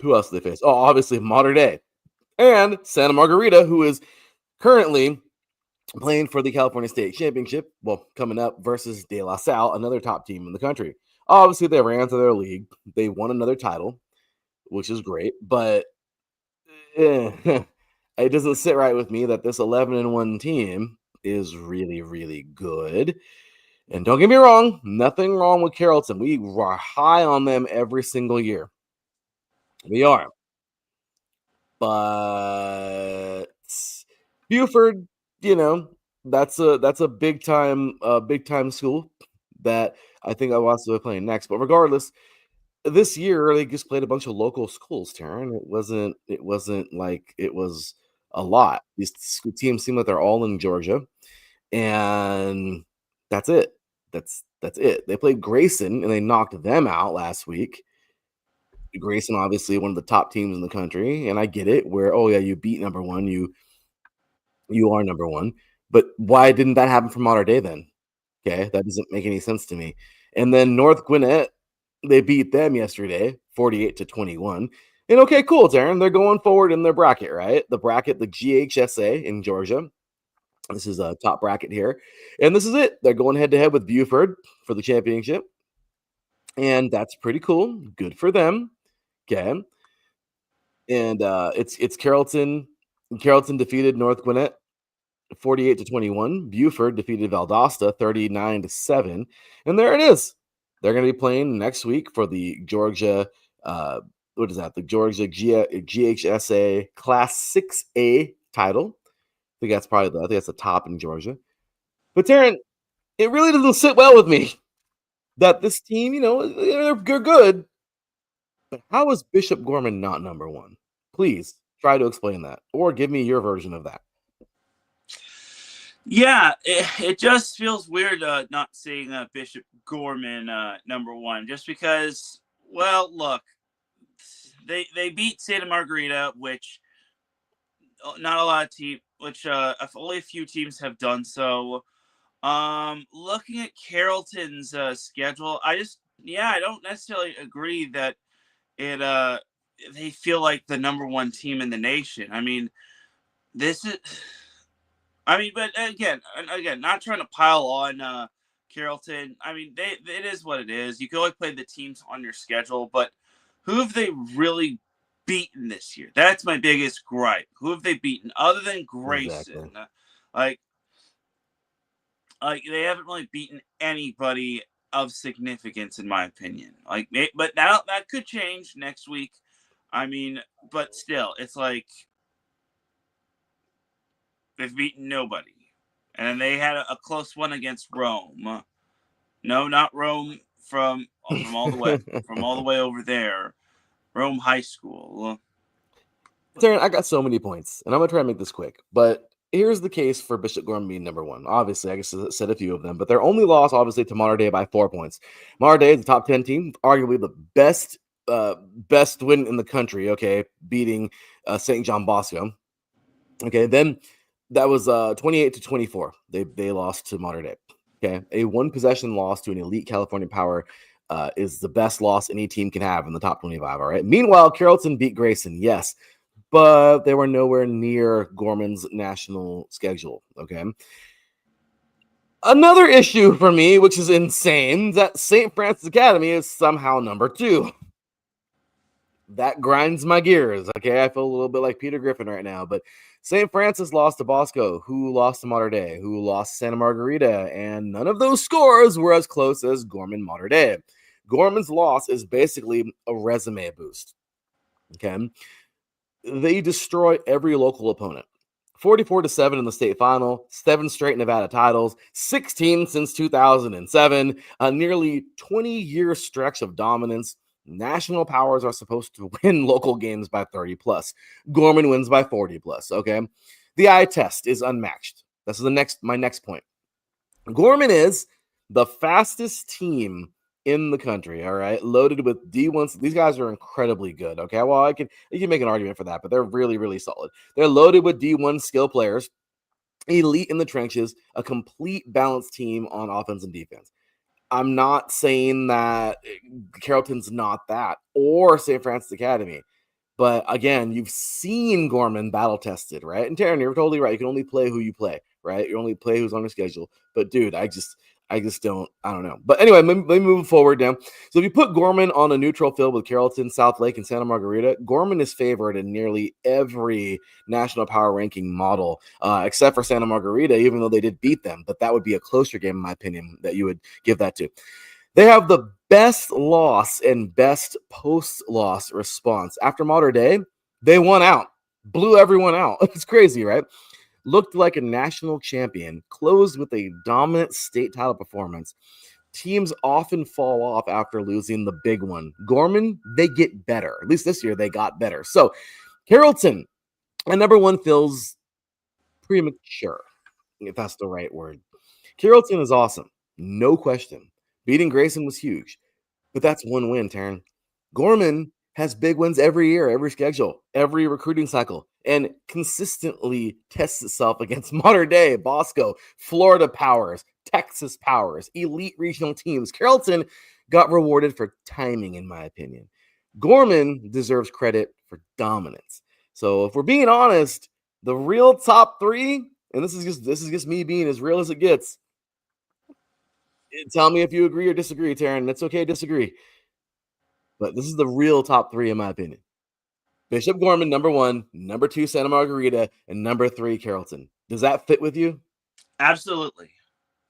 who else did they face? Oh, obviously Mater Dei, and Santa Margarita, who is currently playing for the California State Championship, well, coming up, versus De La Salle, another top team in the country. Obviously, they ran to their league. They won another title, which is great, but it doesn't sit right with me that this 11-1 team is really good. And don't get me wrong, nothing wrong with Carrollton. We are high on them every single year. We are. But Buford, that's a big time school that I think I want to be playing next. But regardless, this year they just played a bunch of local schools, Taryn. It wasn't like it was a lot. These teams seem like they're all in Georgia, and that's it. That's it. They played Grayson and they knocked them out last week. Grayson, obviously one of the top teams in the country, and I get it. Where, oh yeah, you beat number one, you are number one, but why didn't that happen for Mater Dei then? Okay, that doesn't make any sense to me. And then North Gwinnett, they beat them yesterday, 48-21. And okay, cool, Darren. They're going forward in their bracket, right? The bracket, the GHSA in Georgia. This is a top bracket here. And this is it. They're going head to head with Buford for the championship. And that's pretty cool. Good for them. Okay. And it's Carrollton. Carrollton defeated North Gwinnett 48-21. Buford defeated Valdosta 39-7. And there it is. They're going to be playing next week for the Georgia what is that? The Georgia GHSA Class 6A title. I think that's the top in Georgia. But Taryn, it really doesn't sit well with me that this team, they're good. But how is Bishop Gorman not number one? Please try to explain that, or give me your version of that.
Yeah, it just feels weird not seeing Bishop Gorman number one, just because. Well, look, they beat Santa Margarita, which not a lot of teams, which only a few teams have done so. Looking at Carrollton's schedule, I don't necessarily agree that it they feel like the number one team in the nation. I mean, but again, not trying to pile on Carrollton. I mean, it is what it is. You can only play the teams on your schedule, but who have they really beaten this year? That's my biggest gripe. Who have they beaten other than Grayson?
Exactly.
Like they haven't really beaten anybody of significance, in my opinion. But that could change next week. I mean, but still, it's like they've beaten nobody, and then they had a close one against Rome. No, not Rome from all the way over there, Rome High School.
Taryn, I got so many points, and I'm gonna try to make this quick. But here's the case for Bishop Gorman being number one. Obviously, I guess I said a few of them, but their only loss, obviously, to Mater Dei by 4 points. Mater Dei is the top 10 team, arguably the best win in the country. Okay, beating St. John Bosco. Okay, then that was 28-24. They lost to Mater Dei. Okay, a one possession loss to an elite California Power is the best loss any team can have in the top 25. All right. Meanwhile, Carrollton beat Grayson. Yes, but they were nowhere near Gorman's national schedule. Okay. Another issue for me, which is insane, that St. Francis Academy is somehow number 2. That grinds my gears. Okay. I feel a little bit like Peter Griffin right now, but St. Francis lost to Bosco, who lost to Mater Dei, who lost Santa Margarita, and none of those scores were as close as Gorman Mater Dei. Gorman's loss is basically a resume boost. Okay. They destroy every local opponent. 44-7 in the state final, 7 straight Nevada titles, 16 since 2007, a nearly 20-year stretch of dominance. National powers are supposed to win local games by 30 plus. Gorman wins by 40 plus. Okay. The eye test is unmatched. This is my next point. Gorman is the fastest team in the country. All right. Loaded with D1s. These guys are incredibly good. Okay. Well, you can make an argument for that, but they're really, really solid. They're loaded with D1 skill players, elite in the trenches, a complete balanced team on offense and defense. I'm not saying that Carrollton's not that or St. Francis Academy. But again, you've seen Gorman battle tested, right? And Taryn, you're totally right. You can only play who you play, right? You only play who's on your schedule. But dude, I just don't know. But anyway, let me move forward now. So if you put Gorman on a neutral field with Carrollton, South Lake, and Santa Margarita, Gorman is favored in nearly every national power ranking model, except for Santa Margarita, even though they did beat them. But that would be a closer game, in my opinion, that you would give that to. They have the best loss and best post-loss response. After Mater Dei, they won out, blew everyone out. It's crazy, right? Looked like a national champion, closed with a dominant state title performance. Teams often fall off after losing the big one. Gorman, they get better. At least this year, they got better. So, Carrollton, at number 1, feels premature, if that's the right word. Carrollton is awesome, no question. Beating Grayson was huge, but that's one win, Taryn. Gorman has big wins every year, every schedule, every recruiting cycle, and consistently tests itself against Mater Dei, Bosco, Florida Powers, Texas Powers, elite regional teams. Carrollton got rewarded for timing, in my opinion. Gorman deserves credit for dominance. So if we're being honest, the real top three, and this is just me being as real as it gets. Tell me if you agree or disagree, Teran. It's okay to disagree. But this is the real top three, in my opinion. Bishop Gorman, number one, number two, Santa Margarita, and number three, Carrollton. Does that fit with you?
Absolutely.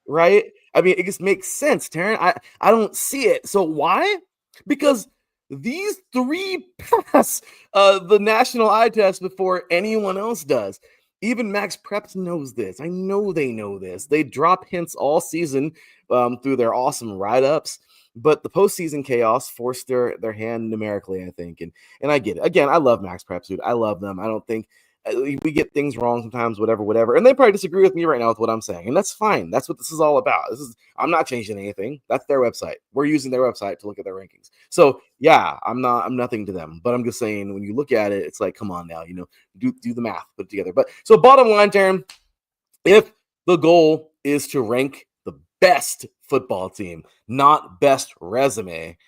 Right? I mean, it just makes sense, Teran. I don't see it. So why? Because these three pass the national eye test before anyone else does. Even Max Preps knows this. I know they know this. They drop hints all season through their awesome write-ups, but the postseason chaos forced their hand numerically, I think. And I get it. Again, I love Max Preps, dude. I love them. I don't think we get things wrong sometimes, whatever. And they probably disagree with me right now with what I'm saying. And that's fine. That's what this is all about. I'm not changing anything. That's their website. We're using their website to look at their rankings. So yeah, I'm nothing to them. But I'm just saying when you look at it, it's like, come on now, do the math, put it together. But so bottom line, Teran, if the goal is to rank the best football team, not best resume,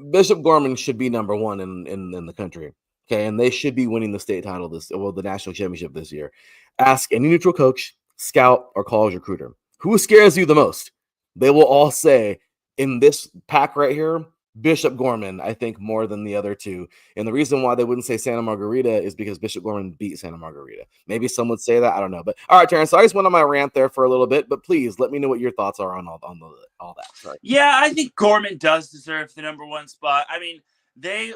Bishop Gorman should be number one in the country. Okay, and they should be winning the state title the national championship this year. Ask any neutral coach, scout, or college recruiter who scares you the most. They will all say in this pack right here, Bishop Gorman, I think, more than the other two. And the reason why they wouldn't say Santa Margarita is because Bishop Gorman beat Santa Margarita. Maybe some would say that. I don't know. But all right, Terrence, so I just went on my rant there for a little bit, but please let me know what your thoughts are on all that. Sorry.
Yeah, I think Gorman does deserve the number one spot. I mean, they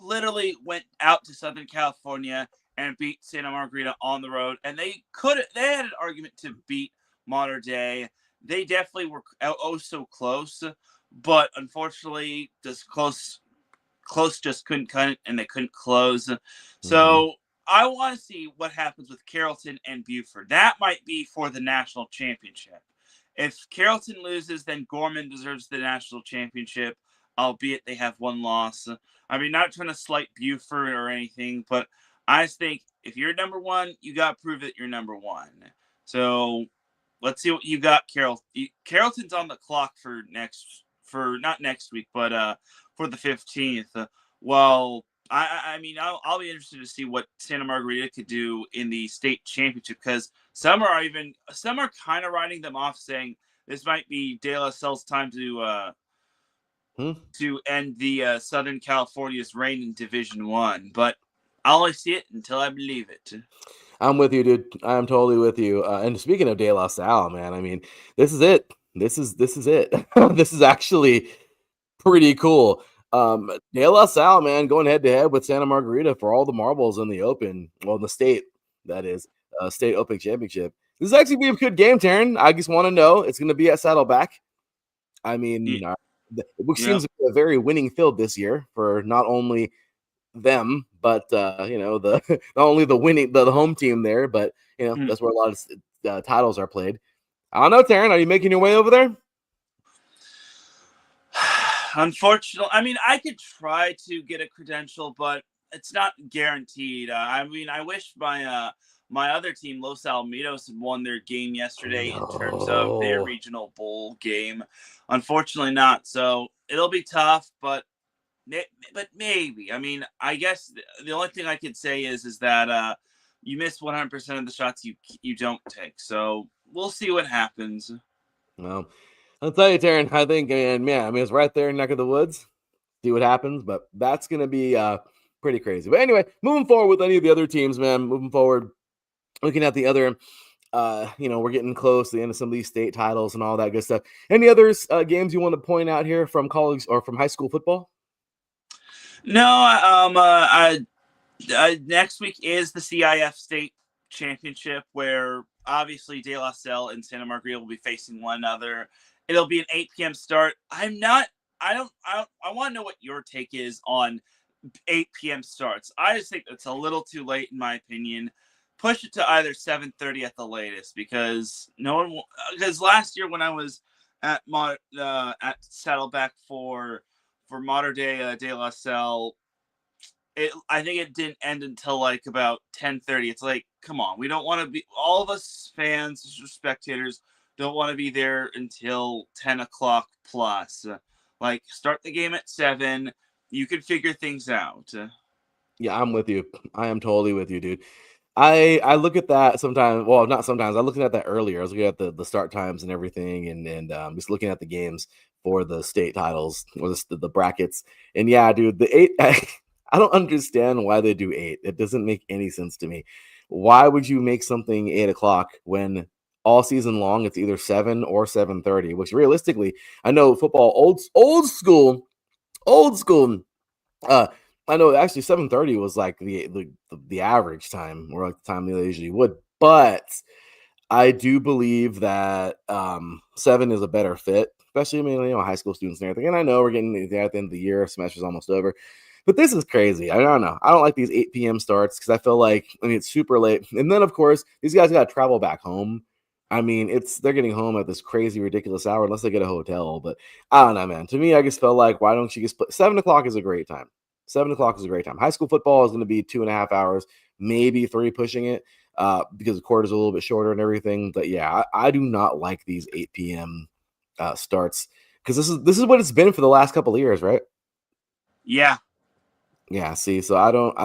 literally went out to Southern California and beat Santa Margarita on the road, and they had an argument to beat Mater Dei. They definitely were so close, but unfortunately, just close just couldn't cut it, and they couldn't close. So I want to see what happens with Carrollton and Buford. That might be for the national championship. If Carrollton loses, then Gorman deserves the national championship, albeit they have one loss. I mean, not trying to slight Buford or anything, but I just think if you're number one, you got to prove that you're number one. So let's see what you got, Carroll. Carrollton's on the clock for not next week, but for the 15th. Well, I mean, I'll be interested to see what Santa Margarita could do in the state championship, because some are kind of writing them off, saying this might be De La Salle's time to end the Southern California's reign in Division One. But I'll only see it until I believe it.
I'm with you, dude. I'm totally with you. And speaking of De La Salle, man, I mean, this is it. This is it. This is actually pretty cool. De La Salle, man, going head to head with Santa Margarita for all the marbles in the Open, well, in the state, that is, state Open Championship. This is actually be a good game, Teran. I just want to know it's going to be at Saddleback. I mean, it seems to be a very winning field this year for not only them, but the not only the home team there, but that's where a lot of titles are played. I don't know, Teran. Are you making your way over there?
Unfortunately, I mean, I could try to get a credential, but it's not guaranteed. I mean, I wish my other team, Los Alamitos, had won their game yesterday in terms of their regional bowl game. Unfortunately, not. So it'll be tough, but maybe. I mean, I guess the only thing I could say is that you miss 100% of the shots you don't take. So we'll see what happens.
Well, I'll tell you, Teran, I think, and man, I mean, it's right there in neck of the woods. See what happens, but that's going to be pretty crazy. But anyway, moving forward with any of the other teams, man, moving forward, looking at the other, we're getting close to the end of some of these state titles and all that good stuff. Any others games you want to point out here from college or from high school football?
No, next week is the CIF state championship, where obviously De La Salle and Santa Margarita will be facing one another. It'll be an 8 p.m. start. I want to know what your take is on 8 p.m. starts. I just think it's a little too late, in my opinion. Push it to either 7:30 at the latest, because last year when I was at Saddleback for Mater Dei De La Salle, I think it didn't end until like about 10:30. It's like, come on, we don't want to be, all of us fans, spectators, don't want to be there until 10 o'clock plus. Like, start the game at 7. You can figure things out.
Yeah, I'm with you. I am totally with you, dude. I look at that sometimes. Well, not sometimes. I'm looking at that earlier. I was looking at the start times and everything, and just looking at the games for the state titles or the brackets. And yeah, dude, the eight. I don't understand why they do eight. It doesn't make any sense to me. Why would you make something 8 o'clock when all season long it's either 7 or 7:30? Which realistically, I know football old school. Uh, I know actually 7:30 was like the average time, or like the time they usually would. But I do believe that 7 is a better fit, especially, I mean, high school students and everything. And I know we're getting at the end of the year, semester's almost over. But this is crazy. I don't know. I don't like these 8 p.m. starts because I feel like, I mean, it's super late. And then, of course, these guys got to travel back home. I mean, they're getting home at this crazy, ridiculous hour unless they get a hotel. But I don't know, man. To me, I just felt like, why don't you just put 7 o'clock is a great time. 7 o'clock is a great time. High school football is going to be 2.5 hours, maybe 3 pushing it, because the quarter's a little bit shorter and everything. But yeah, I do not like these 8 p.m. Starts because this is what it's been for the last couple of years, right?
Yeah.
Yeah. See, so I don't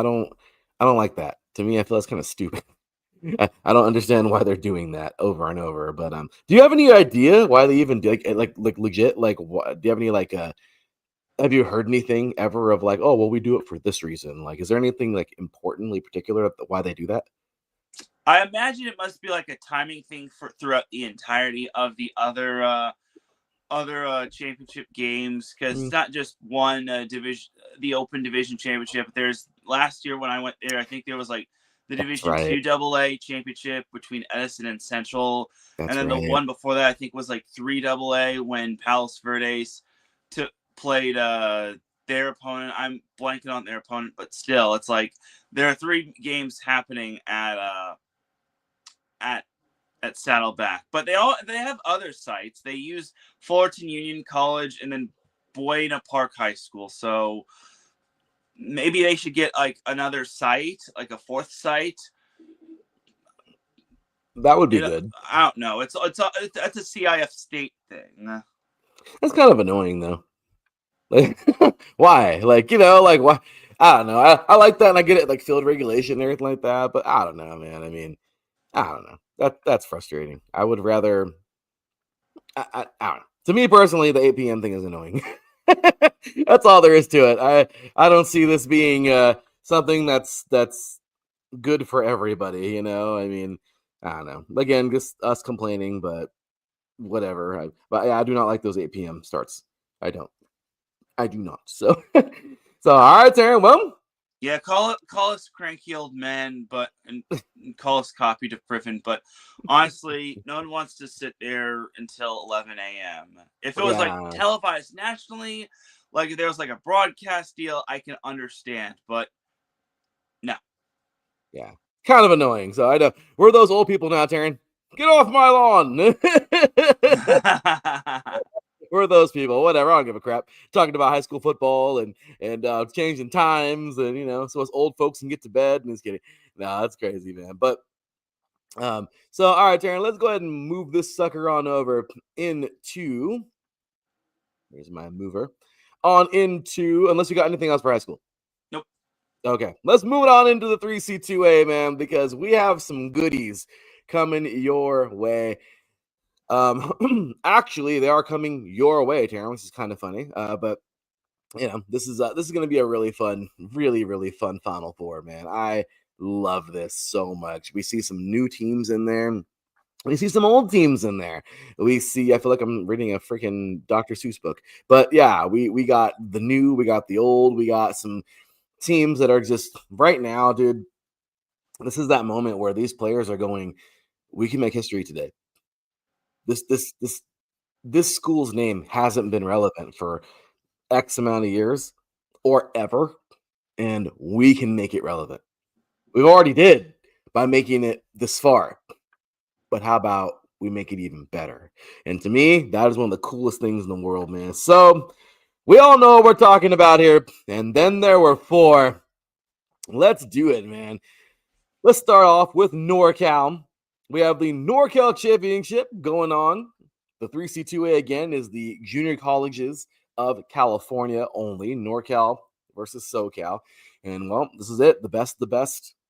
like that. To me, I feel that's kind of stupid. I don't understand why they're doing that over and over. But do you have any idea why they even do like legit like what? Do you have any like have you heard anything ever of like, oh well, we do it for this reason? Like, is there anything like importantly particular why they do that?
I imagine it must be like a timing thing for throughout the entirety of the other championship games, because
Mm,
it's not just one division, the Open Division Championship. There's last year when I went there, I think there was like the
that's
Division
right.
Two AA championship between Edison and Central, and
That's
then the
right.
one before that I think was like 3 AA when Palos Verdes played their opponent. I'm blanking on their opponent, but still, it's like there are 3 games happening at at Saddleback, but they have other sites. They use Fullerton Union College and then Buena Park High School. So maybe they should get like another site, like a 4th site.
That would be
It,
good.
I don't know. It's a CIF state thing.
That's kind of annoying though. Like, why? Like, like why? I don't know. I like that, and I get it, like field regulation and everything like that. But I don't know, man. I mean, I don't know. That's frustrating. I would rather. I don't know. To me personally, the 8 p.m. thing is annoying. That's all there is to it. I don't see this being something that's good for everybody. I mean, I don't know. Again, just us complaining, but whatever. But yeah, I do not like those 8 p.m. starts. I don't. I do not. So, so all right, Taryn. Well,
Yeah, call us cranky old men, and call us copy to Priffin. But honestly, no one wants to sit there until 11 a.m. If it was like
yeah,
televised nationally, like if there was like a broadcast deal, I can understand. But no.
yeah, kind of annoying. So I know we're those old people now, Taryn. Get off my lawn. We're those people. Whatever. I don't give a crap. Talking about high school football and changing times, and so us old folks can get to bed. And just kidding. No, that's crazy, man. But so all right, Taryn. Let's go ahead and move this sucker on over into. Here's my mover. On into, unless you got anything else for high school.
Nope.
Okay, let's move it on into the 3C2A, man, because we have some goodies coming your way. Actually, they are coming your way, Taryn, which is kind of funny. But this is going to be a really fun, really really fun Final Four, man. I love this so much. We see some new teams in there. We see some old teams in there. I feel like I'm reading a freaking Dr. Seuss book. But yeah, we got the new, we got the old, we got some teams that are just right now, dude. This is that moment where these players are going, we can make history today. This school's name hasn't been relevant for X amount of years or ever, and we can make it relevant. We've already did by making it this far. But how about we make it even better? And to me, that is one of the coolest things in the world, man. So we all know what we're talking about here. And then there were 4. Let's do it, man. Let's start off with NorCal. We have the NorCal Championship going on. The 3C2A again is the junior colleges of California only, NorCal versus SoCal. And well, this is it. The best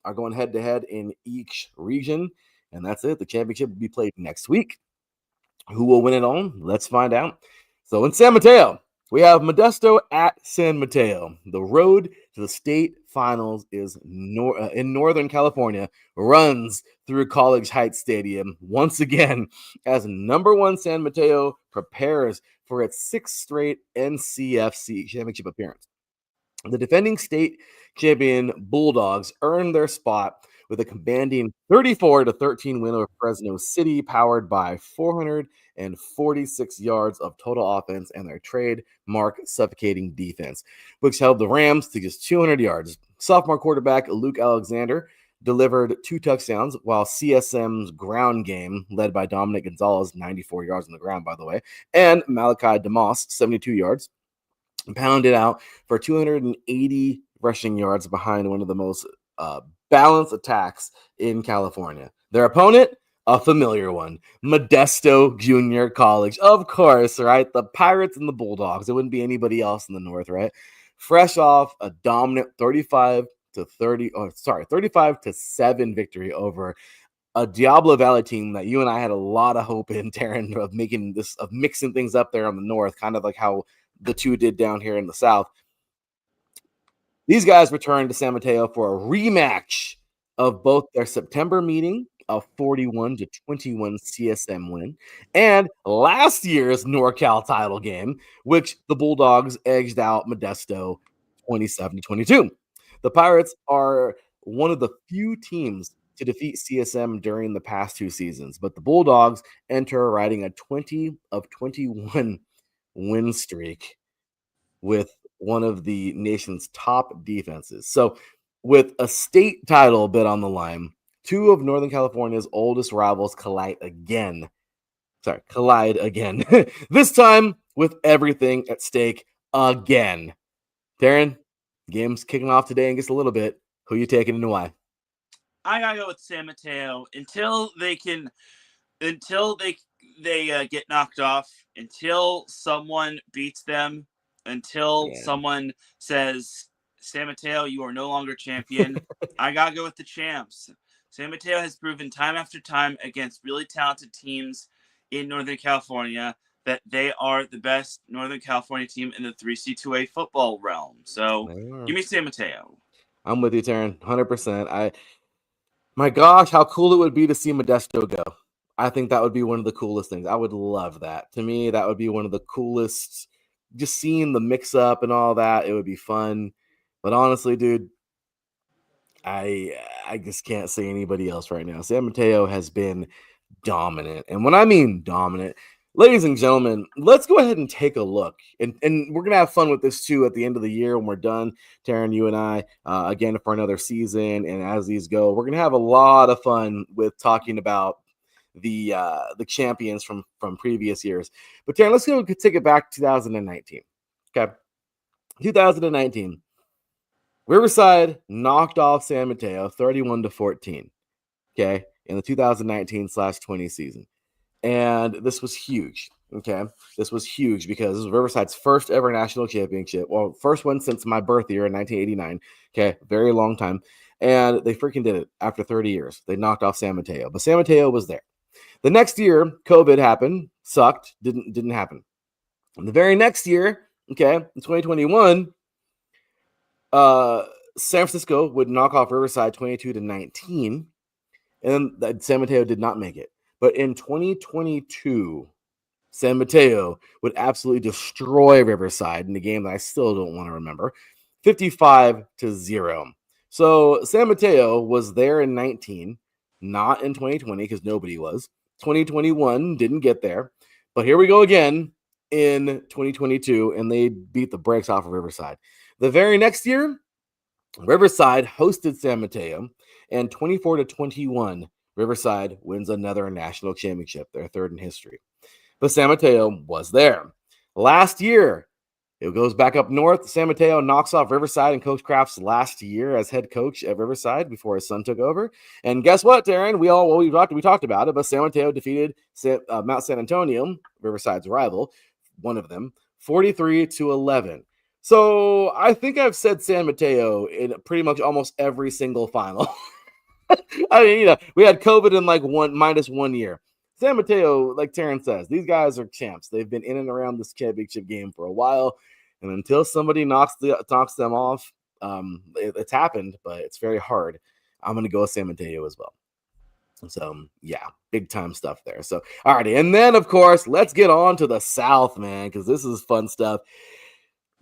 are going head to head in each region. And that's it. The championship will be played next week. Who will win it all? Let's find out. So in San Mateo, we have Modesto at San Mateo. The road to the state finals is in Northern California, runs through College Heights Stadium once again as number one San Mateo prepares for its sixth straight NCFC championship appearance. The defending state champion Bulldogs earned their spot with a commanding 34-13 win over Fresno City, powered by 446 yards of total offense and their trademark suffocating defense, which held the Rams to just 200 yards. Sophomore quarterback Luke Alexander delivered 2 touchdowns, while CSM's ground game, led by Dominic Gonzalez, 94 yards on the ground, by the way, and Malachi DeMoss, 72 yards, pounded out for 280 rushing yards behind one of the most balanced attacks in California. Their opponent, a familiar one, Modesto Junior College. Of course, right? The Pirates and the Bulldogs. It wouldn't be anybody else in the North, right? Fresh off a dominant 35-7 victory over a Diablo Valley team that you and I had a lot of hope in, Teran, of mixing things up there on the North, kind of like how the two did down here in the South. These guys returned to San Mateo for a rematch of both their September meeting, a 41-21 CSM win, and last year's NorCal title game, which the Bulldogs edged out Modesto 27-22. The Pirates are one of the few teams to defeat CSM during the past 2 seasons, but the Bulldogs enter riding a 20-21 win streak with one of the nation's top defenses. So with a state title bid on the line, 2 of Northern California's oldest rivals collide again. This time with everything at stake again. Teran, game's kicking off today and gets a little bit. Who you taking and why?
I gotta go with San Mateo until they get knocked off, until someone beats them, until someone says, San Mateo, you are no longer champion. I gotta go with the champs. San Mateo has proven time after time against really talented teams in Northern California that they are the best Northern California team in the 3C2A football realm. So give me San Mateo.
I'm with you, Teran, 100%. My gosh, how cool it would be to see Modesto go. I think that would be one of the coolest things. I would love that. To me, that would be one of the coolest. Just seeing the mix up and all that, it would be fun. But honestly, dude, I just can't say anybody else right now. San Mateo has been dominant. And when I mean dominant, ladies and gentlemen, let's go ahead and take a look. And we're going to have fun with this too at the end of the year when we're done, Teran, you and I, again, for another season. And as these go, we're going to have a lot of fun with talking about the champions from previous years. But Teran, let's go take it back to 2019. Okay. 2019. Riverside knocked off San Mateo 31-14. Okay. In the 2019/20 season. And this was huge. Okay. This was huge because this was Riverside's first ever national championship. Well, first one since my birth year in 1989. Okay. Very long time. And they freaking did it after 30 years. They knocked off San Mateo. But San Mateo was there. The next year, COVID happened, sucked, didn't happen. And the very next year, okay, in 2021, San Francisco would knock off Riverside 22-19, and San Mateo did not make it. But in 2022, San Mateo would absolutely destroy Riverside in a game that I still don't want to remember, 55-0. So San Mateo was there in 19, not in 2020 because nobody was. 2021 didn't get there, but here we go again in 2022, and they beat the brakes off of Riverside. The very next year, Riverside hosted San Mateo, and 24-21, Riverside wins another national championship, their third in history. But San Mateo was there. Last year, it goes back up north. San Mateo knocks off Riverside in Coach Kraft's last year as head coach at Riverside before his son took over. And guess what, Teran? We talked about it, but San Mateo defeated Mount San Antonio, Riverside's rival, one of them, 43-11. So I think I've said San Mateo in pretty much almost every single final. I mean, we had COVID in like -1 year. San Mateo, like Teran says, these guys are champs. They've been in and around this championship game for a while, and until somebody knocks them off, it's happened, but it's very hard. I'm going to go with San Mateo as well. So yeah, big time stuff there. So alrighty, and then of course, let's get on to the South, man, because this is fun stuff.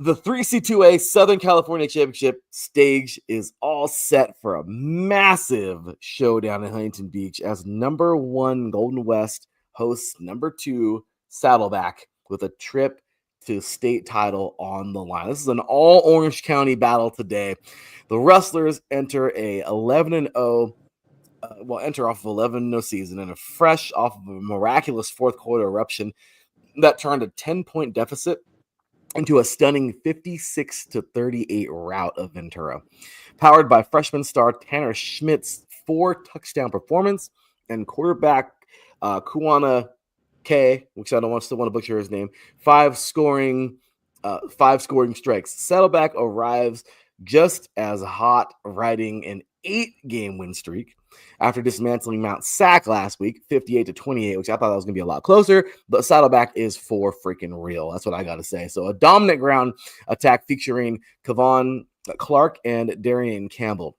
The 3C2A Southern California Championship stage is all set for a massive showdown in Huntington Beach as number 1 Golden West hosts number 2 Saddleback with a trip to state title on the line. This is an all Orange County battle today. The Rustlers enter a 11-0 enter off of 11-0 season and a fresh off of a miraculous fourth quarter eruption that turned a 10-point deficit into a stunning 56-38 rout of Ventura. Powered by freshman star Tanner Schmidt's 4-touchdown performance and quarterback Kuana K, which I still want to butcher his name, 5 scoring strikes. Saddleback arrives just as hot, riding an 8-game win streak after dismantling Mount Sac last week, 58-28, which I thought that was going to be a lot closer, but Saddleback is for freaking real. That's what I got to say. So a dominant ground attack featuring Kevon Clark and Darian Campbell.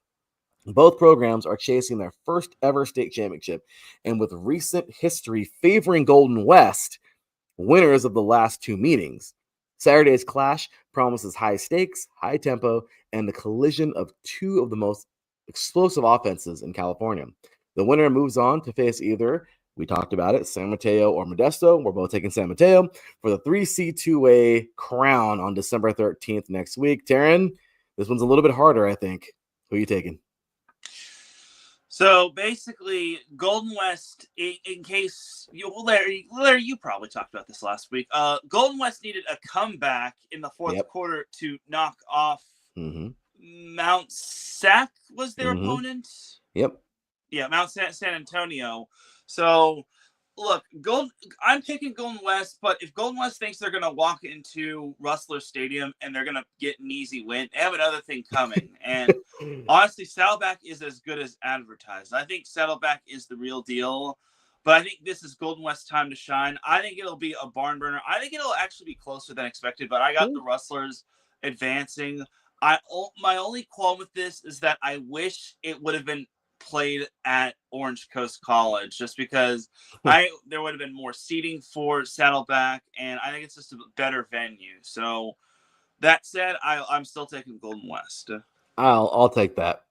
Both programs are chasing their first ever state championship, and with recent history favoring Golden West, winners of the last 2 meetings. Saturday's clash promises high stakes, high tempo, and the collision of 2 of the most explosive offenses in California. The winner moves on to face either, we talked about it, San Mateo or Modesto. We're both taking San Mateo for the 3C2A crown on December 13th next week. Teran, this one's a little bit harder, I think. Who are you taking?
So basically, Golden West, in case Larry, you probably talked about this last week. Golden West needed a comeback in the fourth quarter to knock off Mount Sac was their opponent.
Yep.
Yeah, Mount San Antonio. So look, I'm picking Golden West, but if Golden West thinks they're going to walk into Rustler Stadium and they're going to get an easy win, they have another thing coming. And honestly, Saddleback is as good as advertised. I think Saddleback is the real deal, but I think this is Golden West's time to shine. I think it'll be a barn burner. I think it'll actually be closer than expected, but I got the Rustlers advancing. My only qualm with this is that I wish it would have been played at Orange Coast College, just because there would have been more seating for Saddleback, and I think it's just a better venue. So that said, I'm still taking Golden West.
I'll take that.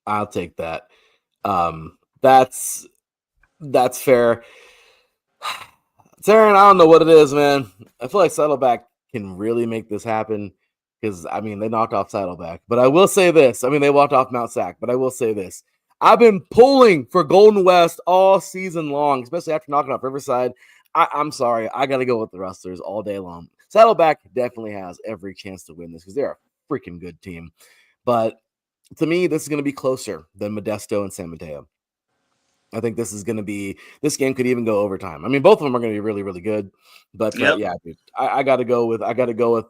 I'll take that. That's fair. Teran, I don't know what it is, man. I feel like Saddleback can really make this happen. Because, I mean, they knocked off Saddleback. But I will say this. I mean, they walked off Mount Sac. But I will say this. I've been pulling for Golden West all season long, especially after knocking off Riverside. I'm sorry. I got to go with the Rustlers all day long. Saddleback definitely has every chance to win this because they're a freaking good team. But to me, this is going to be closer than Modesto and San Mateo. I think this game could even go overtime. I mean, both of them are going to be really, really good. But yeah, dude, I got to go with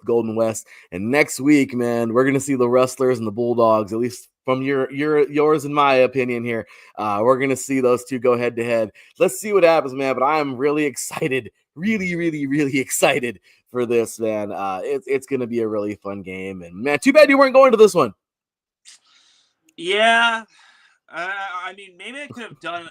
Golden West. And next week, man, we're going to see the Rustlers and the Bulldogs, at least from yours and my opinion here. We're going to see those two go head to head. Let's see what happens, man. But I am really excited, really, really, really excited for this, man. It's going to be a really fun game. And man, too bad you weren't going to this one.
Yeah. I mean, maybe I could have done.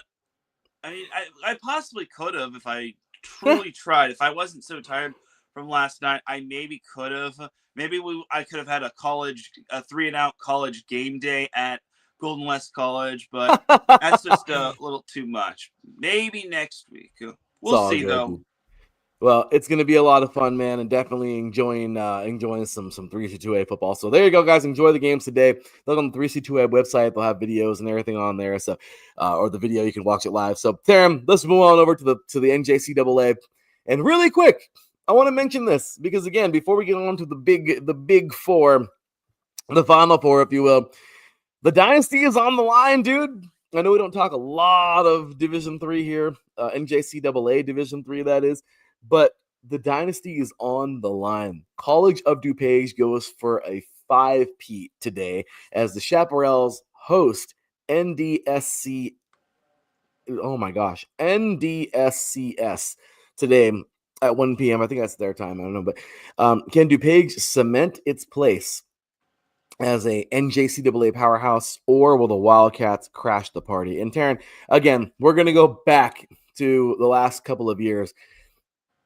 I mean, I possibly could have if I truly tried. If I wasn't so tired from last night, I maybe could have. Maybe I could have had a 3-and-out college game day at Golden West College, but that's just a little too much. Maybe next week. We'll see, though. Dude.
Well, it's going to be a lot of fun, man, and definitely enjoying some 3C2A football. So there you go, guys. Enjoy the games today. Look on the 3C2A website. They'll have videos and everything on there. So, or the video, you can watch it live. So, Teran, let's move on over to the NJCAA. And really quick, I want to mention this because, again, before we get on to the big four, the final four, if you will, the dynasty is on the line, dude. I know we don't talk a lot of Division III here, NJCAA Division III, that is. But the dynasty is on the line. College of DuPage goes for a 5-peat today as the Chaparrals host NDSC. Oh my gosh, NDSCS today at 1 p.m. I think that's their time. I don't know, but can DuPage cement its place as a NJCAA powerhouse, or will the Wildcats crash the party? And Teran, again, we're going to go back to the last couple of years.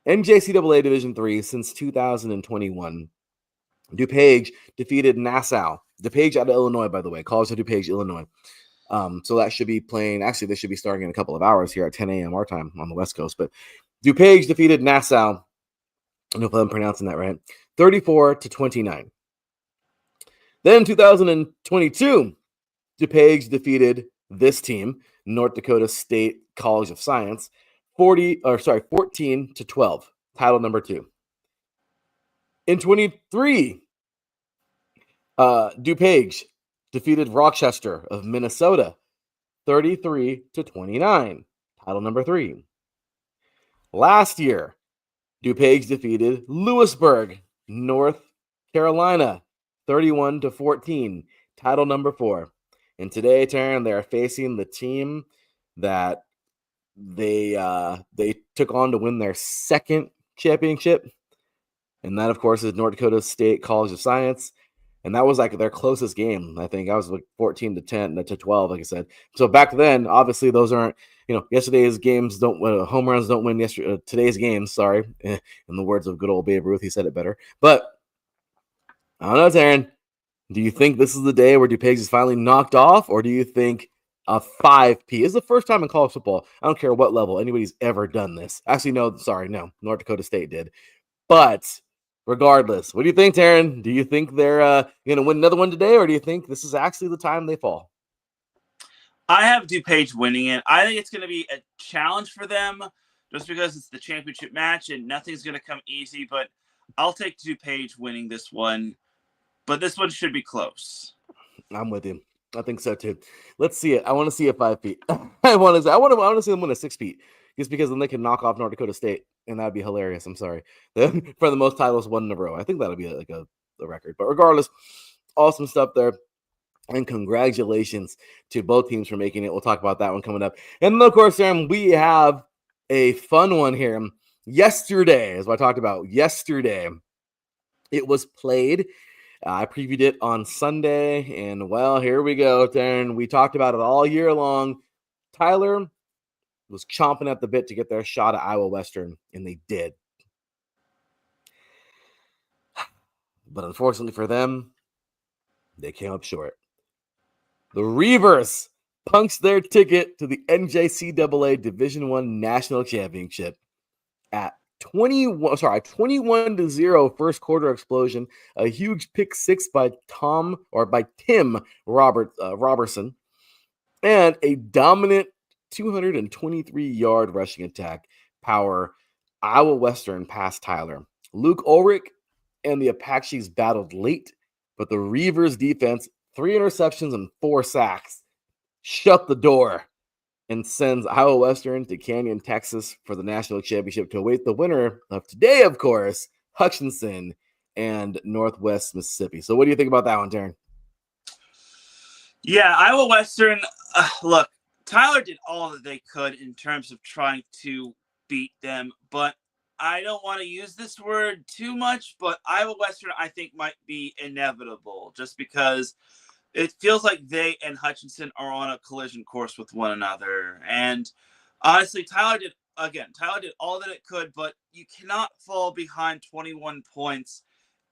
NJCAA Division III since 2021. DuPage defeated Nassau. DuPage out of Illinois, by the way. College of DuPage, Illinois. So that should be playing. Actually, they should be starting in a couple of hours here at 10 a.m. our time on the West Coast. But DuPage defeated Nassau. I don't know if I'm pronouncing that right. 34-29. Then in 2022, DuPage defeated this team, North Dakota State College of Science, 14-12, title number 2. In 23, DuPage defeated Rochester of Minnesota, 33-29, title number 3. Last year, DuPage defeated Lewisburg, North Carolina, 31-14, title number 4. And today, Teran, they're facing the team that they took on to win their second championship. And that, of course, is North Dakota State College of Science. And that was like their closest game. I think I was like 14-10-12, like I said. So back then, obviously, those aren't, yesterday's games don't win. Home runs don't win today's games. Sorry. In the words of good old Babe Ruth, he said it better. But I don't know, Teran. Do you think this is the day where DuPage is finally knocked off, or do you think a 5-P is the first time in college football? I don't care what level anybody's ever done this. Actually, no. North Dakota State did. But regardless, what do you think, Teran? Do you think they're going to win another one today, or do you think this is actually the time they fall?
I have DuPage winning it. I think it's going to be a challenge for them just because it's the championship match and nothing's going to come easy. But I'll take DuPage winning this one. But this one should be close.
I'm with you. I think so too. Let's see it. I want to see a 5-P. I want to see them win a 6-P, just because then they can knock off North Dakota State, and that'd be hilarious. I'm sorry. For the most titles won in a row. I think that'll be like a record. But regardless, awesome stuff there. And congratulations to both teams for making it. We'll talk about that one coming up. And then, of course, we have a fun one here. Yesterday, as I talked about, it was played. I previewed it on Sunday, and well, here we go, Teran. We talked about it all year long. Tyler was chomping at the bit to get their shot at Iowa Western, and they did. But unfortunately for them, they came up short. The Reavers punched their ticket to the NJCAA Division I National Championship at 21-0 first quarter explosion, a huge pick 6 by Tim Robertson, and a dominant 223-yard rushing attack power. Iowa Western past Tyler. Luke Ulrich and the Apaches battled late, but the Reavers defense, 3 interceptions and 4 sacks, shut the door and sends Iowa Western to Canyon, Texas for the national championship to await the winner of today, of course, Hutchinson and Northwest Mississippi. So what do you think about that one, Teran?
Yeah, Iowa Western, look, Tyler did all that they could in terms of trying to beat them, but I don't want to use this word too much, but Iowa Western, I think, might be inevitable just because it feels like they and Hutchinson are on a collision course with one another. And honestly, Tyler did all that it could, but you cannot fall behind 21 points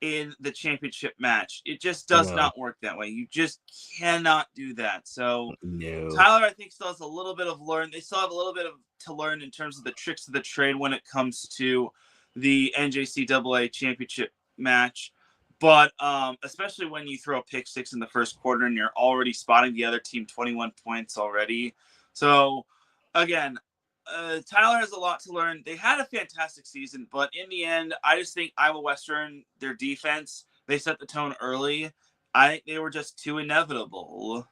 in the championship match. It just does not work that way. You just cannot do that. So
no.
Tyler, I think, still has a little bit of learn. They still have a little bit to learn in terms of the tricks of the trade when it comes to the NJCAA championship match. But especially when you throw a pick 6 in the first quarter and you're already spotting the other team 21 points already. So, again, Tyler has a lot to learn. They had a fantastic season, but in the end, I just think Iowa Western, their defense, they set the tone early. I think they were just too inevitable.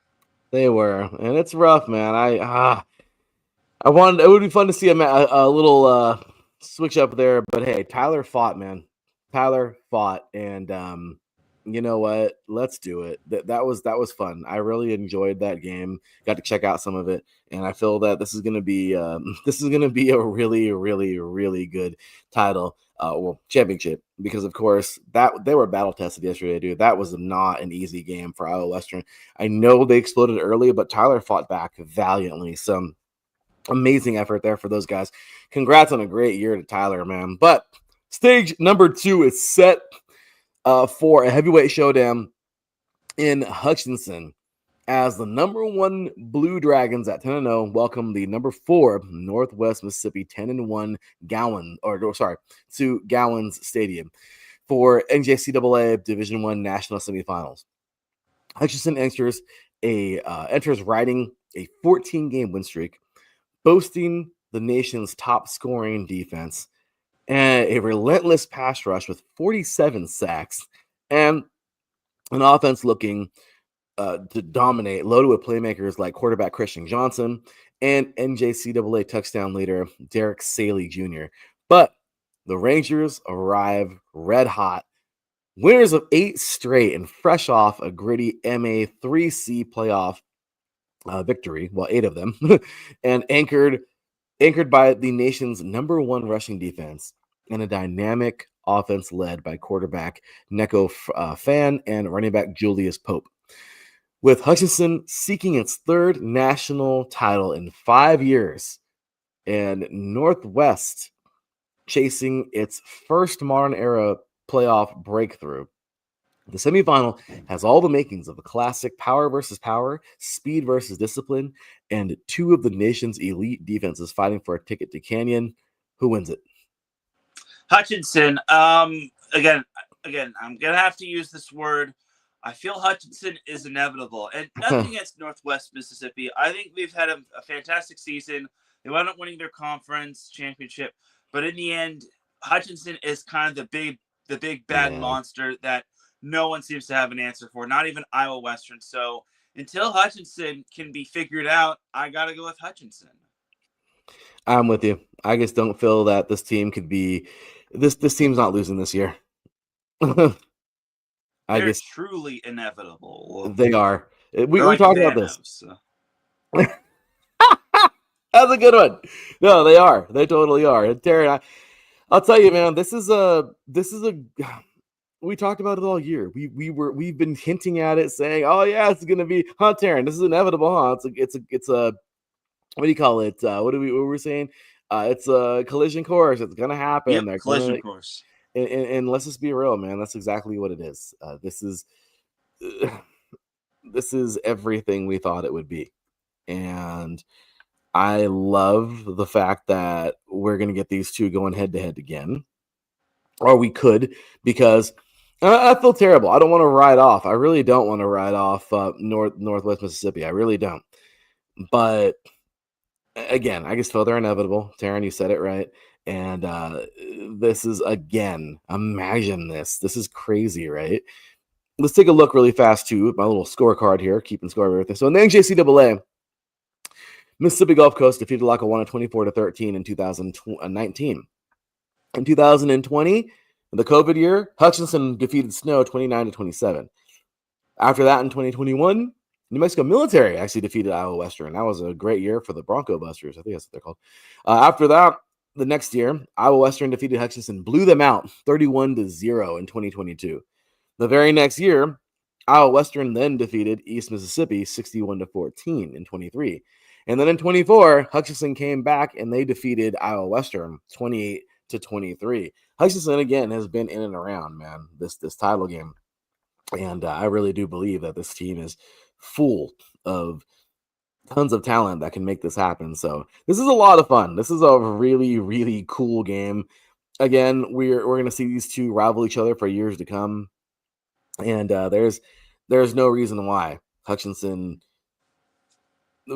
They were, and it's rough, man. I wanted. It would be fun to see a little switch up there, but hey, Tyler fought, man. Tyler fought, and you know what? Let's do it. That was fun. I really enjoyed that game. Got to check out some of it, and I feel that this is gonna be this is gonna be a really, really, really good title. Championship, because of course that they were battle tested yesterday, dude. That was not an easy game for Iowa Western. I know they exploded early, but Tyler fought back valiantly. So amazing effort there for those guys. Congrats on a great year to Tyler, man. But stage number 2 is set for a heavyweight showdown in Hutchinson, as the number 1 Blue Dragons at 10-0 welcome the number 4 Northwest Mississippi 10-1 to Gowans Stadium for NJCAA Division I National Semifinals. Hutchinson enters riding a 14-game win streak, boasting the nation's top scoring defense and a relentless pass rush with 47 sacks and an offense looking to dominate, loaded with playmakers like quarterback Christian Johnson and NJCAA touchdown leader Derek Saley Jr. But the Rangers arrive red hot, winners of 8 straight and fresh off a gritty MA 3C playoff victory, well, 8 of them, and anchored by the nation's number 1 rushing defense and a dynamic offense led by quarterback Neko Fan and running back Julius Pope. With Hutchinson seeking its 3rd national title in 5 years and Northwest chasing its first modern era playoff breakthrough, the semifinal has all the makings of a classic power versus power, speed versus discipline, and 2 of the nation's elite defenses fighting for a ticket to Canyon. Who wins it?
Hutchinson. Again, I'm gonna have to use this word. I feel Hutchinson is inevitable, and nothing against Northwest Mississippi. I think they've had a fantastic season. They wound up winning their conference championship, but in the end, Hutchinson is kind of the big bad monster that no one seems to have an answer for, not even Iowa Western. So until Hutchinson can be figured out, I got to go with Hutchinson.
I'm with you. I just don't feel that this team could be this team's not losing this year.
They're truly inevitable.
They are. We
like
talked about this. That's a good one. No, they are. They totally are. And Teran, I'll tell you, man, this is a we talked about it all year. We've been hinting at it, saying, "Oh yeah, it's gonna be Teran. This is inevitable, huh? It's a what do you call it? What were we saying? It's a collision course. It's gonna happen.
Yep, collision course.
And let's just be real, man. That's exactly what it is. This is everything we thought it would be, and I love the fact that we're gonna get these two going head to head again, or we could, because I feel terrible. I don't want to ride off. I really don't want to ride off Northwest Mississippi. I really don't. But again, I just feel they're inevitable. Teran, you said it right. And this is, again, imagine this. This is crazy, right? Let's take a look really fast, too. My little scorecard here, keeping score of everything. So in the NJCAA, Mississippi Gulf Coast defeated Lackawanna 24-13 in 2019. In 2020, the COVID year, Hutchinson defeated Snow 29-27. After that, in 2021, New Mexico Military actually defeated Iowa Western. That was a great year for the Bronco Busters. I think that's what they're called. After that, the next year, Iowa Western defeated Hutchinson, blew them out 31-0 in 2022. The very next year, Iowa Western then defeated East Mississippi 61-14 in 23. And then in 24, Hutchinson came back and they defeated Iowa Western 28-23. Hutchinson, again, has been in and around, man, this title game. And I really do believe that this team is full of tons of talent that can make this happen. So this is a lot of fun. This is a really, really cool game. Again, we're going to see these two rival each other for years to come. And there's no reason why Hutchinson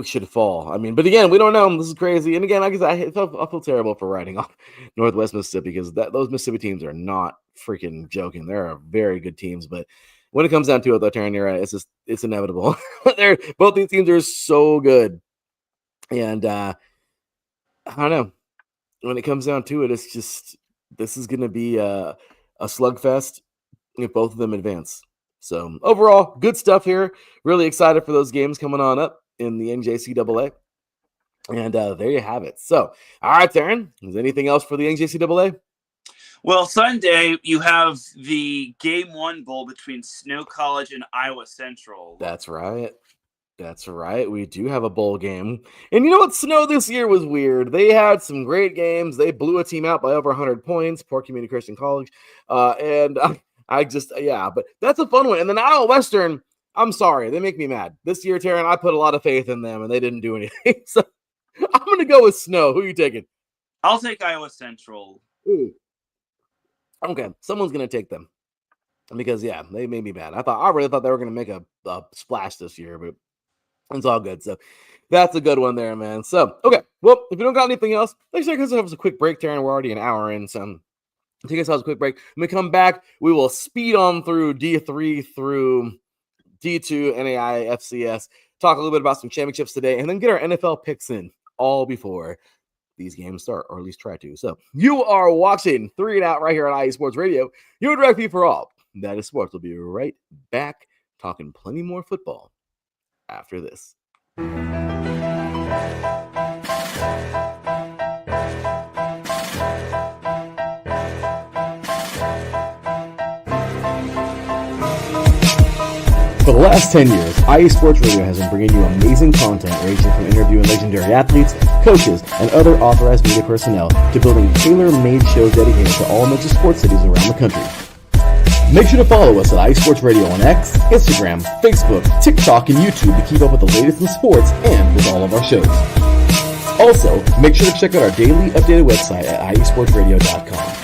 should fall. I mean, but again, we don't know. This is crazy. And again, I feel terrible for writing off Northwest Mississippi, because those Mississippi teams are not freaking joking. They're very good teams, but when it comes down to it, though, Teran, you're right. It's inevitable. Both these teams are so good, and I don't know. when it comes down to it, it's just this is going to be a slugfest if both of them advance. So overall, good stuff here. Really excited for those games coming on up in the NJCAA. And there you have it. So, all right, Teran, is there anything else for the NJCAA?
Well, Sunday, you have the Game 1 Bowl between Snow College and Iowa Central.
That's right. That's right. We do have a bowl game. And you know what? Snow this year was weird. They had some great games. They blew a team out by over 100 points, Port Community Christian College. But that's a fun one. And then Iowa Western, I'm sorry. They make me mad. This year, Teran, I put a lot of faith in them, and they didn't do anything. So I'm going to go with Snow. Who are you taking?
I'll take Iowa Central.
Ooh. Okay, someone's going to take them. Because, yeah, they made me mad. I really thought they were going to make a splash this year, but it's all good. So that's a good one there, man. So, okay. Well, if you don't got anything else, let's take us a quick break, Teran. We're already an hour in, so take us a quick break. When we come back, we will speed on through D3 through D2, NAI, FCS, talk a little bit about some championships today, and then get our NFL picks in all before these games start, or at least try to. So you are watching 3 and Out right here on IE Sports Radio, your direct feed for all. That is sports. We'll be right back talking plenty more football after this. For the last 10 years, IE Sports Radio has been bringing you amazing content ranging from interviewing legendary athletes, coaches, and other authorized media personnel to building tailor-made shows dedicated to all major sports cities around the country. Make sure to follow us at IE Sports Radio on X, Instagram, Facebook, TikTok, and YouTube to keep up with the latest in sports and with all of our shows. Also, make sure to check out our daily updated website at iesportsradio.com.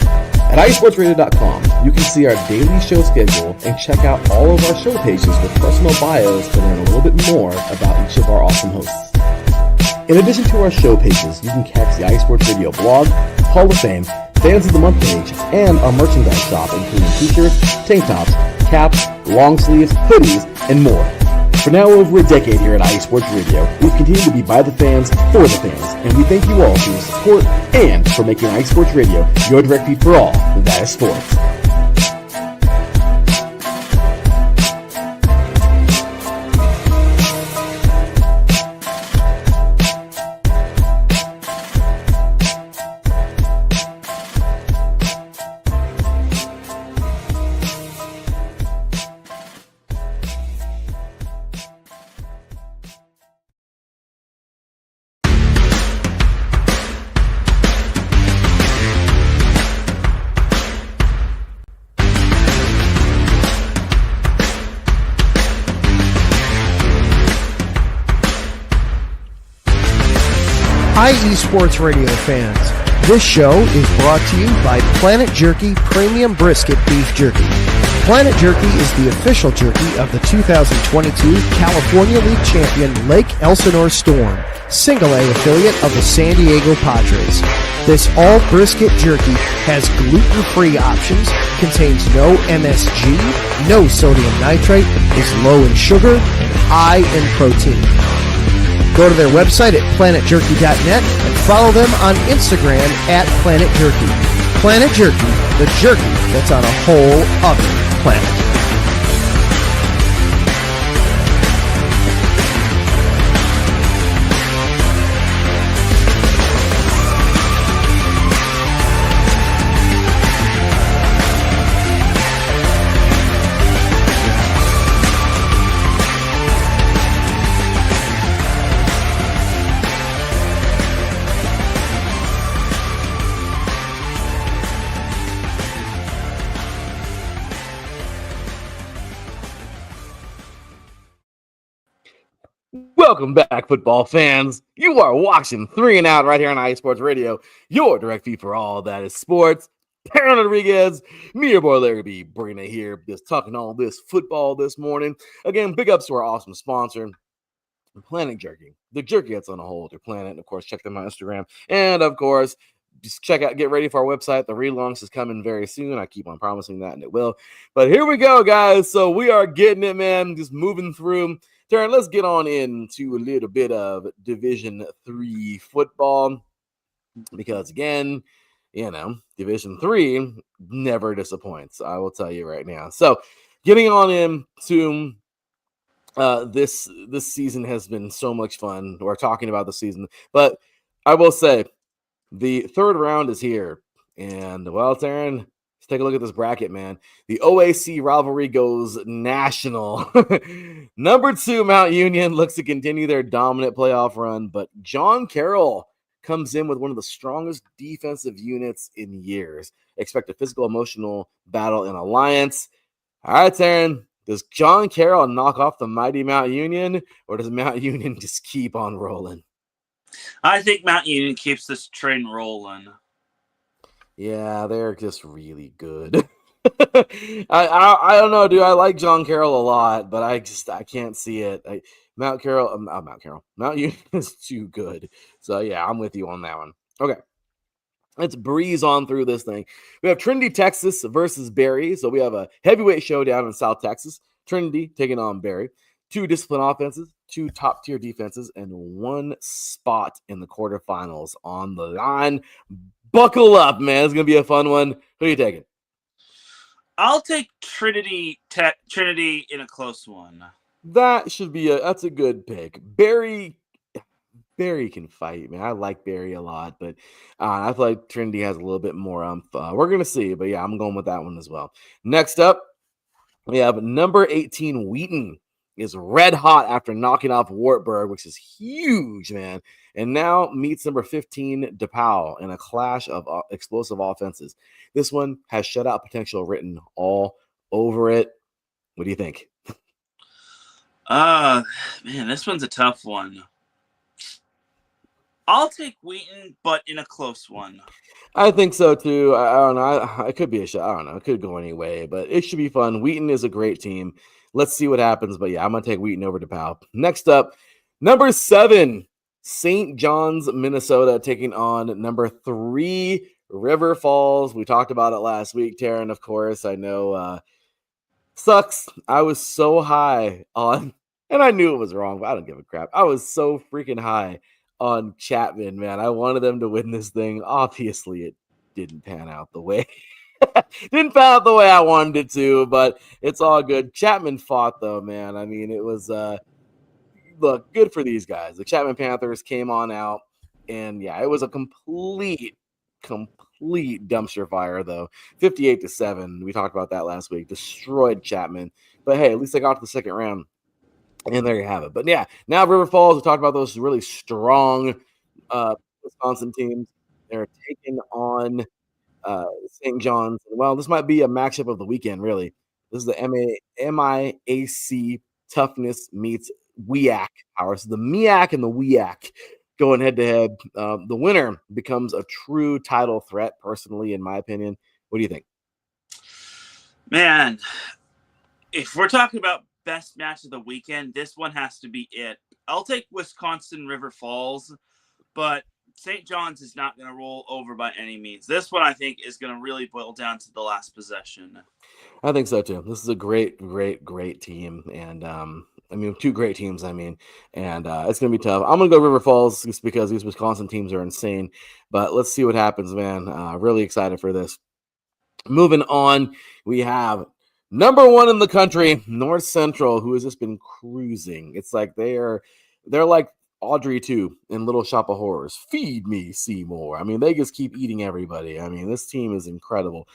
At iesportsradio.com, you can see our daily show schedule and check out all of our show pages with personal bios to learn a little bit more about each of our awesome hosts. In addition to our show pages, you can catch the IE Sports Radio blog, Hall of Fame, Fans of the Month page, and our merchandise shop, including t-shirts, tank tops, caps, long sleeves, hoodies, and more. For now over a decade here at IE Sports Radio, we've continued to be by the fans, for the fans, and we thank you all for your support and for making IE Sports Radio your direct feed for all that is sports.
IE Sports Radio fans, this show is brought to you by Planet Jerky Premium Brisket Beef Jerky. Planet Jerky is the official jerky of the 2022 California League champion Lake Elsinore Storm, single A affiliate of the San Diego Padres. This all brisket jerky has gluten-free options, contains no MSG, no sodium nitrate, is low in sugar, and high in protein. Go to their website at planetjerky.net and follow them on Instagram at Planet Jerky. Planet Jerky, the jerky that's on a whole other planet.
Welcome back, football fans. You are watching 3 and Out right here on IE Sports Radio, your direct feed for all that is sports. Teran Rodriguez, me, your boy Larry B. Brina here, just talking all this football this morning. Again, big ups to our awesome sponsor, Planet Jerky. The jerky that's on a whole other planet. And of course, check them on Instagram. And of course, just get ready for our website. The relaunch is coming very soon. I keep on promising that, and it will. But here we go, guys. So we are getting it, man. Just moving through. Teran, let's get on into a little bit of Division III football. because again, Division 3 never disappoints. I will tell you right now. So, getting on into this season has been so much fun. We're talking about the season, but I will say the third round is here, and well, Teran, let's take a look at this bracket, man. The OAC rivalry goes national. Number 2 Mount Union looks to continue their dominant playoff run, but John Carroll comes in with one of the strongest defensive units in years. Expect a physical, emotional battle in Alliance. All right, Teran, does John Carroll knock off the mighty Mount Union, or does Mount Union just keep on rolling?
I think Mount Union keeps this train rolling.
Yeah, they're just really good. I don't know, dude. I like John Carroll a lot, but I can't see it. Mount Union is too good. So yeah, I'm with you on that one. Okay. Let's breeze on through this thing. We have Trinity, Texas versus Barry. So we have a heavyweight showdown in South Texas. Trinity taking on Barry. 2 discipline offenses, 2 top-tier defenses, and 1 spot in the quarterfinals on the line. Buckle up, man. It's going to be a fun one. Who are you taking?
I'll take Trinity in a close one.
That's a good pick. Barry can fight, man. I like Barry a lot, but I feel like Trinity has a little bit more we're going to see, but yeah, I'm going with that one as well. Next up, we have number 18, Wheaton is red hot after knocking off Wartburg, which is huge, man. And now meets number 15, DePaul, in a clash of explosive offenses. This one has shutout potential written all over it. What do you think?
Man, this one's a tough one. I'll take Wheaton, but in a close one.
I think so too. I don't know. It could be a shot. I don't know. It could go any way, but it should be fun. Wheaton is a great team. Let's see what happens. But yeah, I'm going to take Wheaton over DePaul. Next up, number 7, St. John's, Minnesota, taking on number 3, River Falls. We talked about it last week, Teran, of course. I know sucks. I was so high on, and I knew it was wrong, but I don't give a crap. I was so freaking high on Chapman, man. I wanted them to win this thing. Obviously, it didn't pan out the way I wanted it to, but it's all good. Chapman fought though, man. I mean, it was look, good for these guys. The Chapman Panthers came on out, and yeah, it was a complete dumpster fire though. 58-7. We talked about that last week. Destroyed Chapman. But hey, at least they got to the second round. And there you have it. But yeah, now River Falls, we talked about those really strong Wisconsin teams. They're taking on St. John's. Well, this might be a matchup of the weekend, really. This is the MIAC toughness meets WEAC power. So the MEAC and the WEAC going head to head. The winner becomes a true title threat, personally, in my opinion. What do you think?
Man, if we're talking about best match of the weekend, this one has to be it. I'll take Wisconsin River Falls, but St. John's is not going to roll over by any means. This one, I think, is going to really boil down to the last possession.
I think so, too. This is a great team. And, 2 great teams, and it's going to be tough. I'm going to go River Falls just because these Wisconsin teams are insane. But let's see what happens, man. Really excited for this. Moving on, we have number 1 in the country, North Central, who has just been cruising. It's like they're like Audrey 2 in Little Shop of Horrors. Feed me, Seymour. They just keep eating everybody. This team is incredible.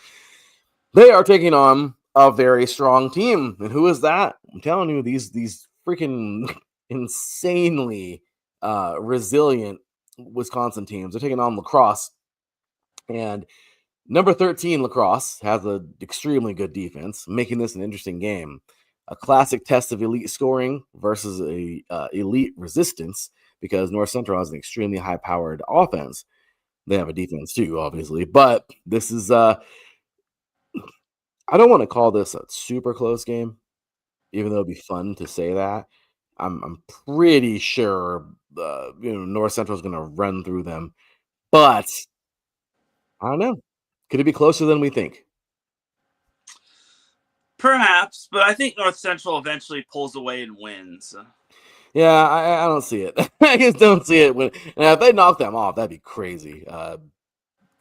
They are taking on a very strong team. And who is that? I'm telling you, these freaking insanely resilient Wisconsin teams. They're taking on Lacrosse. And number 13, Lacrosse, has an extremely good defense, making this an interesting game. A classic test of elite scoring versus a elite resistance, because North Central has an extremely high-powered offense. They have a defense too, obviously. But this is I don't want to call this a super close game, even though it'd be fun to say that. I'm pretty sure North Central is going to run through them. But I don't know. Could it be closer than we think?
Perhaps, but I think North Central eventually pulls away and wins.
Yeah, I don't see it. I just don't see it. If they knock them off, that'd be crazy.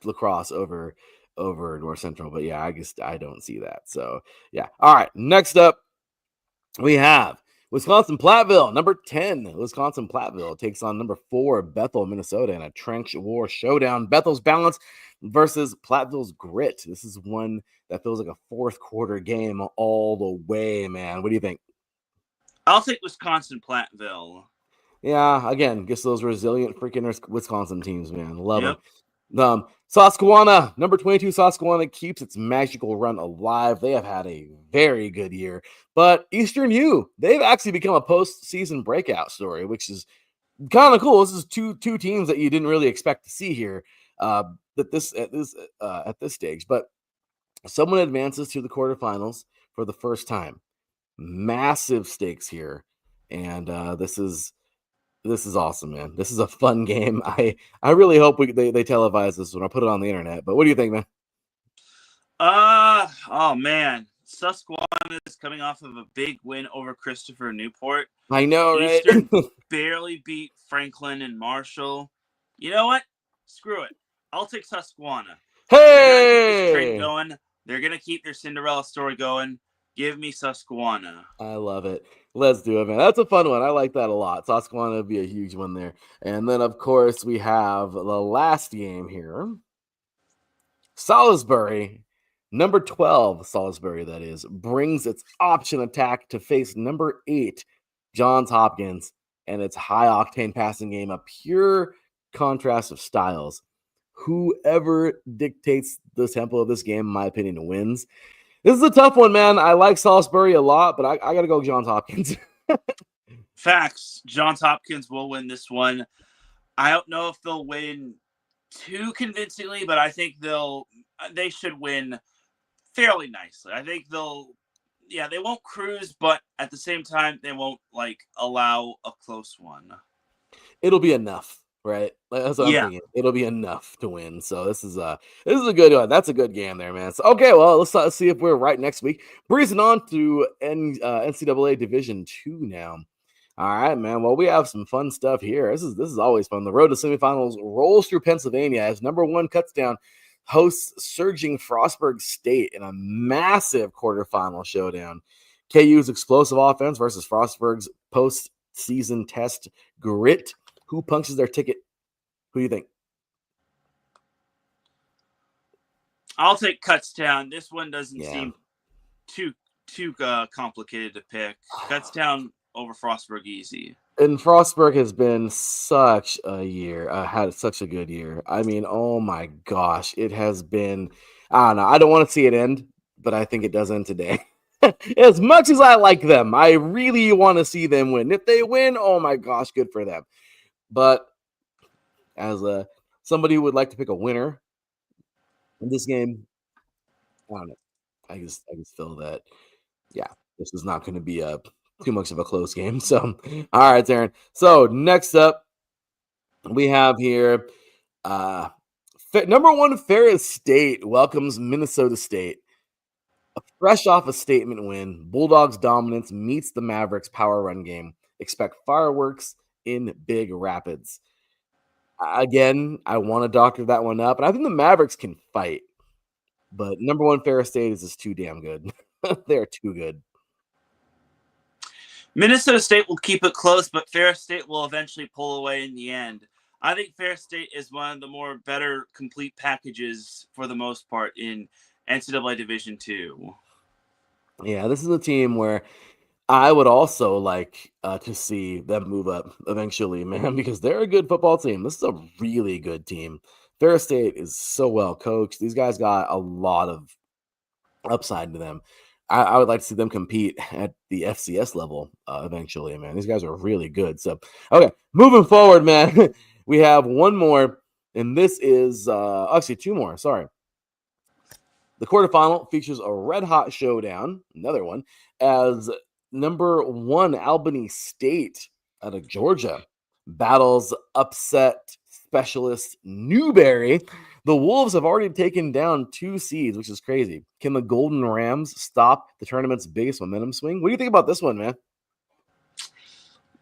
Lacrosse over North Central, but yeah, I don't see that. So yeah. All right. Next up, we have Wisconsin Platteville, number 10. Wisconsin Platteville takes on number 4 Bethel, Minnesota, in a trench war showdown. Bethel's balance versus Platteville's grit. This is one that feels like a fourth quarter game all the way, man. What do you think?
I'll take Wisconsin Platteville.
Yeah, again, just those resilient freaking Wisconsin teams, man. Love
Yep.
them. Susquehanna, number 22, Susquehanna keeps its magical run alive. They have had a very good year. But Eastern U, they've actually become a postseason breakout story, which is kind of cool. This is two teams that you didn't really expect to see here at this stage. But someone advances to the quarterfinals for the first time. Massive stakes here. And this is awesome, man. This is a fun game. I really hope they televise this when I put it on the internet. But what do you think, man?
Oh man, Susquehanna is coming off of a big win over Christopher Newport.
I know, right?
Eastern barely beat Franklin and Marshall. You know what? Screw it. I'll take Susquehanna. They're gonna keep this trend going. They're gonna keep their Cinderella story going. Give me Susquehanna.
I love it. Let's do it, man. That's a fun one. I like that a lot. Susquehanna would be a huge one there. And then, of course, we have the last game here. Salisbury, number 12, Salisbury, that is, brings its option attack to face number 8, Johns Hopkins, and its high-octane passing game, a pure contrast of styles. Whoever dictates the tempo of this game, in my opinion, wins. This is a tough one, man. I like Salisbury a lot, but I got to go Johns Hopkins.
Facts. Johns Hopkins will win this one. I don't know if they'll win too convincingly, but I think they should win fairly nicely. I think they won't cruise, but at the same time, they won't allow a close one.
It'll be enough. Right, that's what I'm thinking. It'll be enough to win. So this is a good one. That's a good game there, man. So okay, well let's see if we're right next week. Breezing on to NCAA Division II now. All right, man. Well, we have some fun stuff here. This is always fun. The road to semifinals rolls through Pennsylvania as number 1 Kutztown hosts surging Frostburg State in a massive quarterfinal showdown. KU's explosive offense versus Frostburg's postseason test grit. Who punches their ticket? Who do you think?
I'll take Kutztown. This one doesn't seem too complicated to pick. Kutztown over Frostburg easy.
And Frostburg has been such a year. Had such a good year. I mean, oh my gosh, it has been. I don't know. I don't want to see it end, but I think it does end today. As much as I like them, I really want to see them win. If they win, oh my gosh, good for them. But as somebody who would like to pick a winner in this game, I don't know. I just feel that, yeah, this is not going to be too much of a close game. So, all right, Teran. So next up, we have here number 1 Ferris State welcomes Minnesota State. Fresh off a statement win, Bulldogs dominance meets the Mavericks power run game. Expect fireworks in Big Rapids. Again, I want to doctor that one up, and I think the Mavericks can fight. But number 1 Ferris State is just too damn good. They're too good.
Minnesota State will keep it close, but Ferris State will eventually pull away in the end. I think Ferris State is one of the more better complete packages for the most part in NCAA Division II.
Yeah, this is a team where I would also like to see them move up eventually, man, because they're a good football team. This is a really good team. Ferris State is so well coached. These guys got a lot of upside to them. I would like to see them compete at the FCS level eventually, man. These guys are really good. So, okay, moving forward, man, we have one more, and this is actually 2 more. Sorry. The quarterfinal features a red-hot showdown, another one, as number 1 Albany State out of Georgia battles upset specialist Newberry. The Wolves have already taken down 2 seeds, which is crazy. Can the Golden Rams stop the tournament's biggest momentum swing? What do you think about this one, man?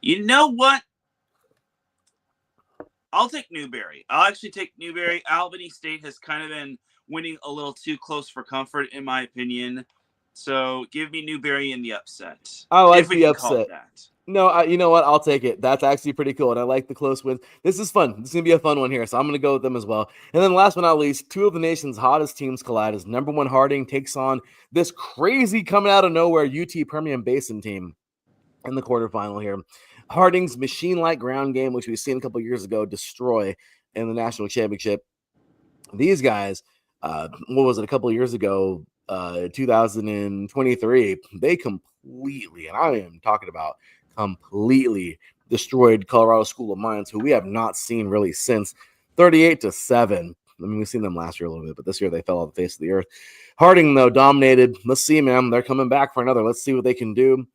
You know what? I'll take Newberry. I'll actually take Newberry. Albany State has kind of been winning a little too close for comfort, in my opinion. So give me Newberry in the upset.
I like
if we
the
can call it
upset.
that.
No, you know what? I'll take it. That's actually pretty cool, and I like the close wins. This is fun. This is gonna be a fun one here, so I'm gonna go with them as well. And then, last but not least, two of the nation's hottest teams collide. As number one Harding takes on this crazy coming out of nowhere UT Permian Basin team in the quarterfinal here. Harding's machine-like ground game, which we've seen a couple years ago, destroy in the national championship. These guys, what was it? A couple of years ago, 2023, they completely, and I am talking about completely destroyed Colorado School of Mines, who we have not seen really since 38-7. I mean, we've seen them last year a little bit, but this year they fell off the face of the earth. Harding, though, dominated. Let's see, man. They're coming back for another. Let's see what they can do.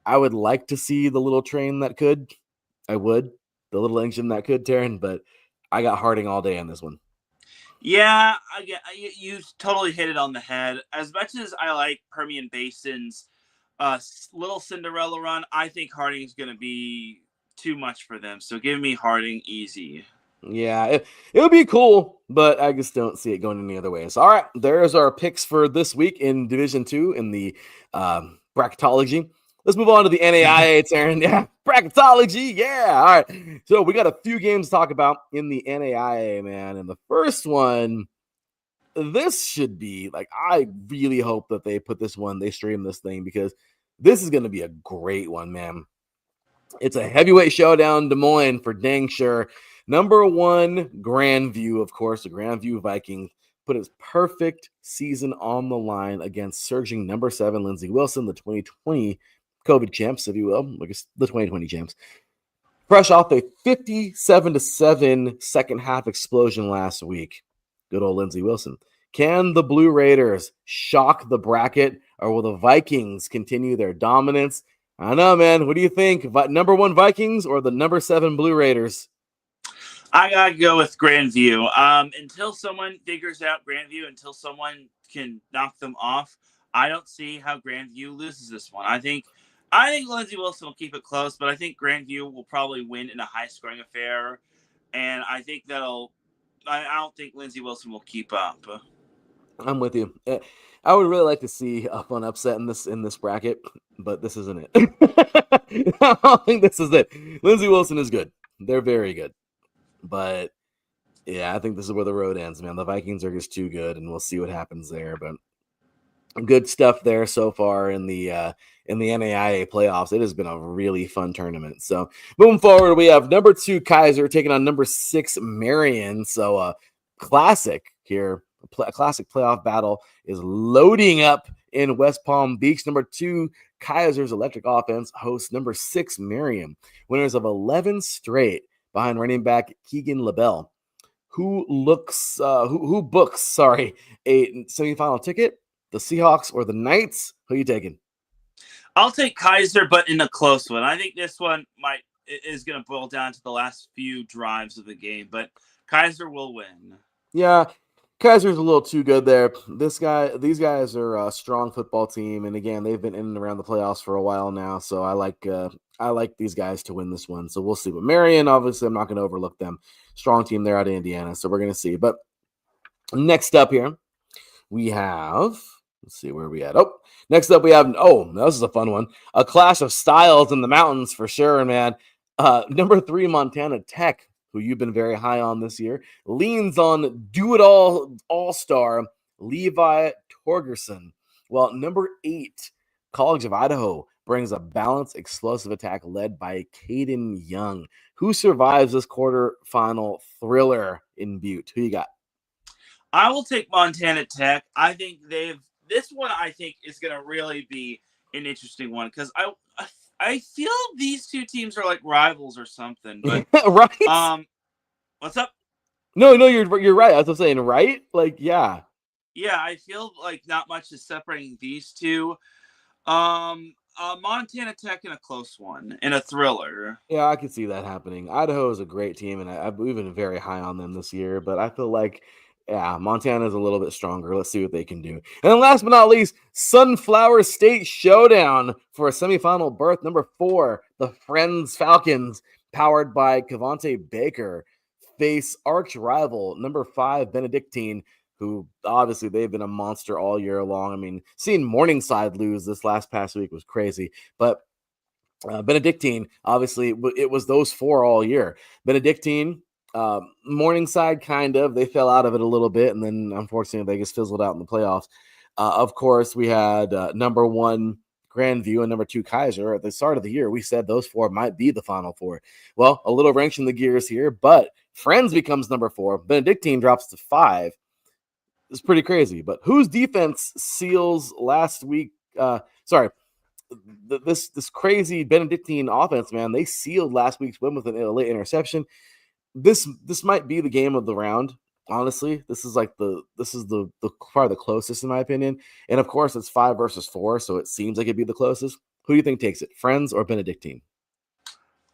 I would like to see the little train that could. I would. The little engine that could, Teran, but I got Harding all day on this one.
Yeah, you totally hit it on the head. As much as I like Permian Basin's little Cinderella run, I think Harding is going to be too much for them. So give me Harding easy.
Yeah, it would be cool, but I just don't see it going any other ways. All right, there's our picks for this week in Division 2 in the bracketology. Let's move on to the NAIA, Teran. Yeah, bracketology. Yeah. All right. So we got a few games to talk about in the NAIA, man. And the first one, this should be like, I really hope that they put this one, they stream this thing, because this is going to be a great one, man. It's a heavyweight showdown, Des Moines for dang sure. Number one, Grandview, of course, the Grandview Vikings put its perfect season on the line against surging number 7 Lindsey Wilson, the 2020 COVID champs, if you will, I guess the 2020 champs. Fresh off a 57-7 second half explosion last week. Good old Lindsey Wilson. Can the Blue Raiders shock the bracket, or will the Vikings continue their dominance? I don't know, man. What do you think? Number 1 Vikings or the number 7 Blue Raiders?
I gotta go with Grandview. Until someone figures out Grandview, until someone can knock them off, I don't see how Grandview loses this one. I think Lindsey Wilson will keep it close, but I think Grandview will probably win in a high-scoring affair, and I think I don't think Lindsey Wilson will keep up.
I'm with you. I would really like to see a fun upset in this bracket, but this isn't it. I don't think this is it. Lindsey Wilson is good. They're very good. But yeah, I think this is where the road ends, man. The Vikings are just too good, and we'll see what happens there. But good stuff there so far in the NAIA playoffs. It has been a really fun tournament. So moving forward, we have number 2 Kaiser taking on number 6 Marion. So classic here. A classic playoff battle is loading up in West Palm Beach. Number 2 Kaiser's electric offense hosts number 6 Marion, winners of 11 straight behind running back Keegan LaBelle, who books a semifinal ticket. The Seahawks or the Knights? Who are you taking?
I'll take Kaiser, but in a close one. I think this one is going to boil down to the last few drives of the game, but Kaiser will win.
Yeah, Kaiser's a little too good there. These guys are a strong football team, and again, they've been in and around the playoffs for a while now. So I like these guys to win this one. So we'll see. But Marion, obviously, I'm not going to overlook them. Strong team there out of Indiana. So we're going to see. But next up here, we have. Let's see where we at. Next up we have. This is a fun one. A clash of styles in the mountains for sure, man. Number 3 Montana Tech, who you've been very high on this year, leans on do-it-all all-star Levi Torgerson. Well, number 8 College of Idaho brings a balanced, explosive attack led by Caden Young, who survives this quarterfinal thriller in Butte. Who you got?
I will take Montana Tech. I think this one I think is going to really be an interesting one because I feel these two teams are like rivals or something. But
right?
What's up?
No, you're right. That's what I'm saying, right? Like, yeah.
Yeah, I feel like not much is separating these two. Montana Tech in a close one, in a thriller.
Yeah, I can see that happening. Idaho is a great team, and we've been very high on them this year. But I feel like Yeah, Montana's a little bit stronger. Let's see what they can do. And then last but not least, Sunflower State Showdown for a semifinal berth. Number 4, the Friends Falcons, powered by Cavante Baker, face arch rival number 5, Benedictine, who obviously they've been a monster all year long. I mean, seeing Morningside lose this past week was crazy, but Benedictine, obviously, it was those 4 all year. Benedictine, Morningside, kind of. They fell out of it a little bit, and then, unfortunately, they just fizzled out in the playoffs. Of course, we had number 1, Grandview, and number 2, Kaiser. At the start of the year, we said those 4 might be the Final Four. Well, a little wrench in the gears here, but Friends becomes number 4. Benedictine drops to 5. It's pretty crazy. But whose defense seals last week? This crazy Benedictine offense, man, they sealed last week's win with a late interception. This might be the game of the round. Honestly, this is the probably the closest in my opinion. And of course, it's 5 versus 4, so it seems like it'd be the closest. Who do you think takes it, Friends or Benedictine?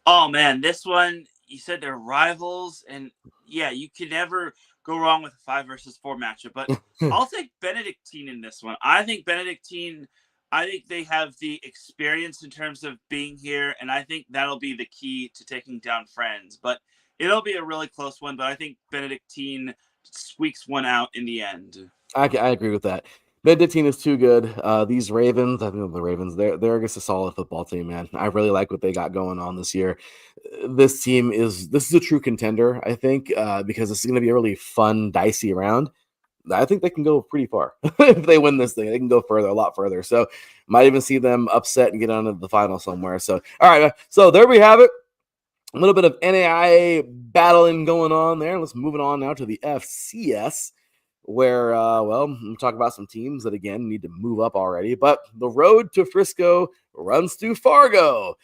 Oh man, this one, you said they're rivals, and yeah, you can never go wrong with a 5 versus 4 matchup. But I'll take Benedictine in this one. I think they have the experience in terms of being here, and I think that'll be the key to taking down Friends. But it'll be a really close one, but I think Benedictine squeaks one out in the end.
I agree with that. Benedictine is too good. These Ravens, I think the Ravens, they're just a solid football team, man. I really like what they got going on this year. This is a true contender, I think, because it's going to be a really fun, dicey round. I think they can go pretty far. If they win this thing, they can go further, a lot further. So might even see them upset and get on to the final somewhere. So, all right. So there we have it. A little bit of NAIA battling going on there. Let's move it on now to the FCS, where, we'll talk about some teams that, again, need to move up already. But the road to Frisco runs through Fargo,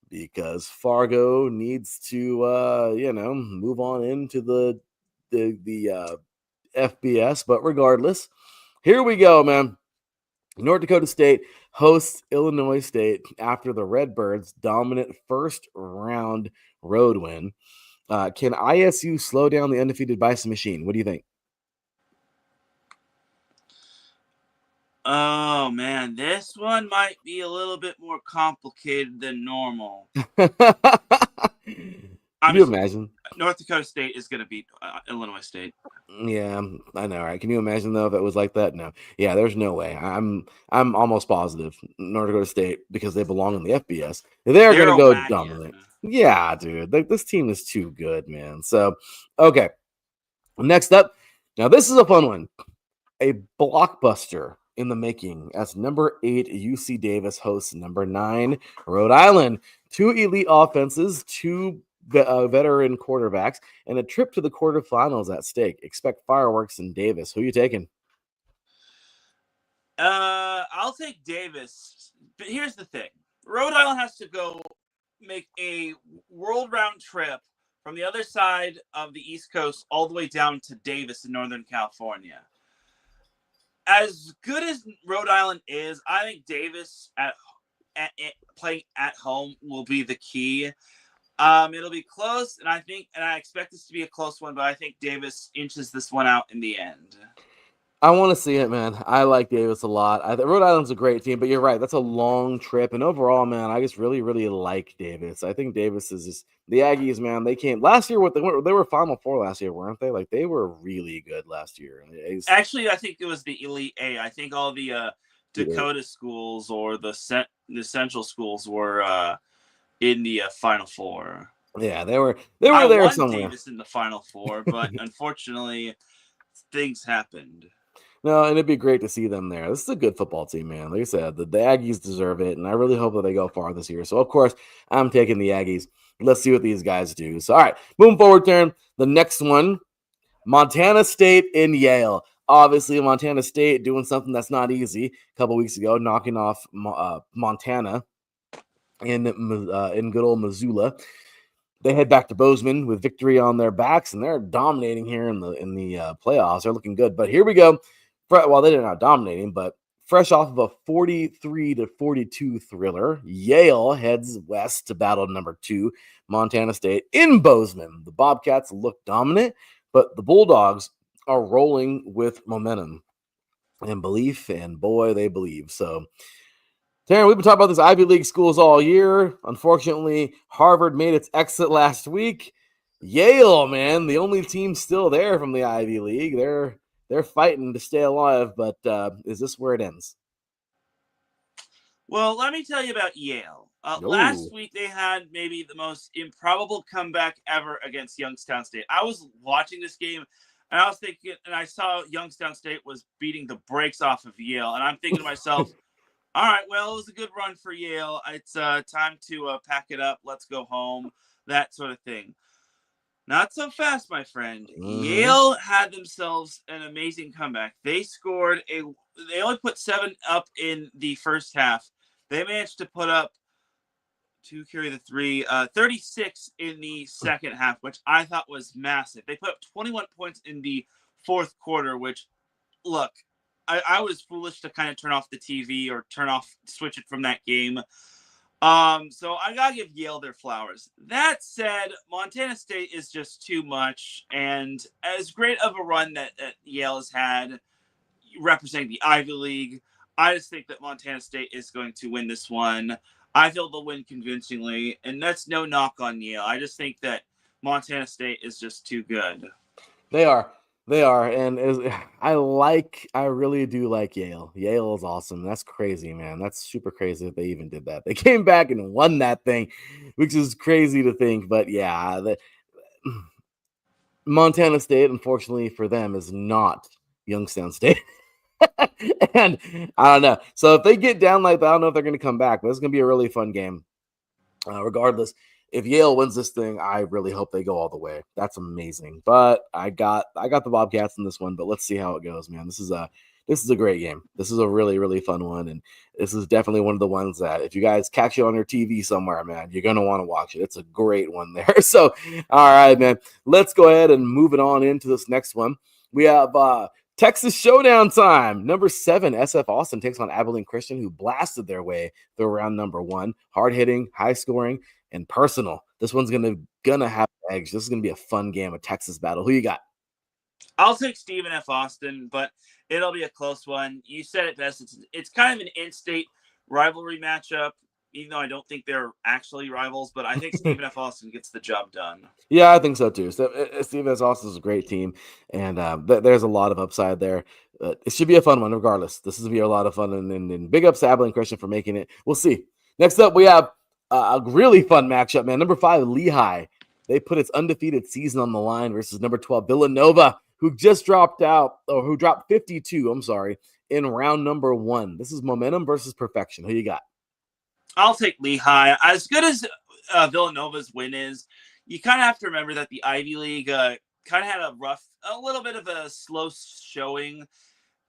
because Fargo needs to, move on into the FBS. But regardless, here we go, man. North Dakota State hosts Illinois State after the Redbirds' dominant first round road win. Can ISU slow down the undefeated Bison machine? What do you think?
Oh man, this one might be a little bit more complicated than normal.
Can you imagine?
North Dakota State is going to beat Illinois State.
Yeah, I know, right? Can you imagine though if it was like that? No. Yeah, there's no way. I'm almost positive North Dakota State, because they belong in the FBS, they're going to go dominant. Yeah, dude. This team is too good, man. So, okay. Next up, now this is a fun one. A blockbuster in the making, as number 8 UC Davis hosts number 9 Rhode Island. 2 elite offenses, 2 veteran quarterbacks, and a trip to the quarterfinals at stake. Expect fireworks in Davis. Who are you taking?
I'll take Davis. But here's the thing. Rhode Island has to go make a world round trip from the other side of the East Coast all the way down to Davis in Northern California. As good as Rhode Island is, I think Davis playing at home will be the key. It'll be close, and I expect this to be a close one, but I think Davis inches this one out in the end.
I want to see it, man. I like Davis a lot. Rhode Island's a great team, but you're right. That's a long trip. And overall, man, I just really, really like Davis. I think Davis is just the Aggies, man. They came last year. They were Final Four last year, weren't they? Like, they were really good last year.
Actually, I think it was the Elite A. I think all the Dakota schools or the Central schools were in the Final Four.
Yeah, they were there somewhere.
Davis in the Final Four, but unfortunately, things happened.
No, and it'd be great to see them there. This is a good football team, man. Like I said, the Aggies deserve it, and I really hope that they go far this year. So, of course, I'm taking the Aggies. Let's see what these guys do. So, all right, moving forward, Teran. The next one, Montana State and Yale. Obviously, Montana State doing something that's not easy. A couple weeks ago, knocking off Montana in good old Missoula. They head back to Bozeman with victory on their backs, and they're dominating here in the playoffs. They're looking good. But here we go. Well, they're not dominating, but fresh off of a 43-42 thriller, Yale heads west to battle number 2, Montana State in Bozeman. The Bobcats look dominant, but the Bulldogs are rolling with momentum and belief, and boy, they believe. So, Teran, we've been talking about these Ivy League schools all year. Unfortunately, Harvard made its exit last week. Yale, man, the only team still there from the Ivy League. They're fighting to stay alive, but is this where it ends?
Well, let me tell you about Yale. Last
Ooh.
week, they had maybe the most improbable comeback ever against Youngstown State. I was watching this game, and I was thinking, and I saw Youngstown State was beating the brakes off of Yale, and I'm thinking to myself, all right, well, it was a good run for Yale. It's time to pack it up. Let's go home, that sort of thing. Not so fast, my friend. Yale had themselves an amazing comeback. They only put 7 up in the first half. They managed to put up 36 in the second half, which I thought was massive. They put up 21 points in the fourth quarter, which, look, I was foolish to kind of turn off the TV or switch it from that game. So I gotta give Yale their flowers. That said, Montana State is just too much, and as great of a run that Yale has had representing the Ivy League, I just think that Montana State is going to win this one. I feel they'll win convincingly, and that's no knock on Yale. I just think that Montana State is just too good.
They are. And I really do like Yale. Yale is awesome. That's crazy, man. That's super crazy that they even did that. They came back and won that thing, which is crazy to think. But yeah, Montana State, unfortunately for them, is not Youngstown State. And I don't know. So if they get down like that, I don't know if they're going to come back, but it's going to be a really fun game. Regardless, if Yale wins this thing, I really hope they go all the way. That's amazing. But I got the Bobcats in this one, but let's see how it goes, man. This is a great game. This is a really, really fun one. And this is definitely one of the ones that if you guys catch it on your TV somewhere, man, you're going to want to watch it. It's a great one there. So, all right, man, let's go ahead and move it on into this next one. We have Texas Showdown time. Number 7, SF Austin takes on Abilene Christian, who blasted their way through round number 1. Hard-hitting, high-scoring, and personal. This one's gonna have eggs. This is gonna be a fun game, a Texas battle. Who you got?
I'll take Stephen F. Austin, but it'll be a close one. You said it best. It's kind of an in-state rivalry matchup, even though I don't think they're actually rivals, but I think Stephen F. Austin gets the job done.
Yeah, I think so too. Stephen F. Austin is a great team, and there's a lot of upside there. It should be a fun one, regardless. This is going to be a lot of fun, and big ups to Abilene Christian for making it. We'll see. Next up, we have a really fun matchup, man. Number 5, Lehigh. They put its undefeated season on the line versus number 12, Villanova, who just dropped 52, in round number 1. This is momentum versus perfection. Who you got?
I'll take Lehigh. As good as Villanova's win is, you kind of have to remember that the Ivy League kind of had a little bit of a slow showing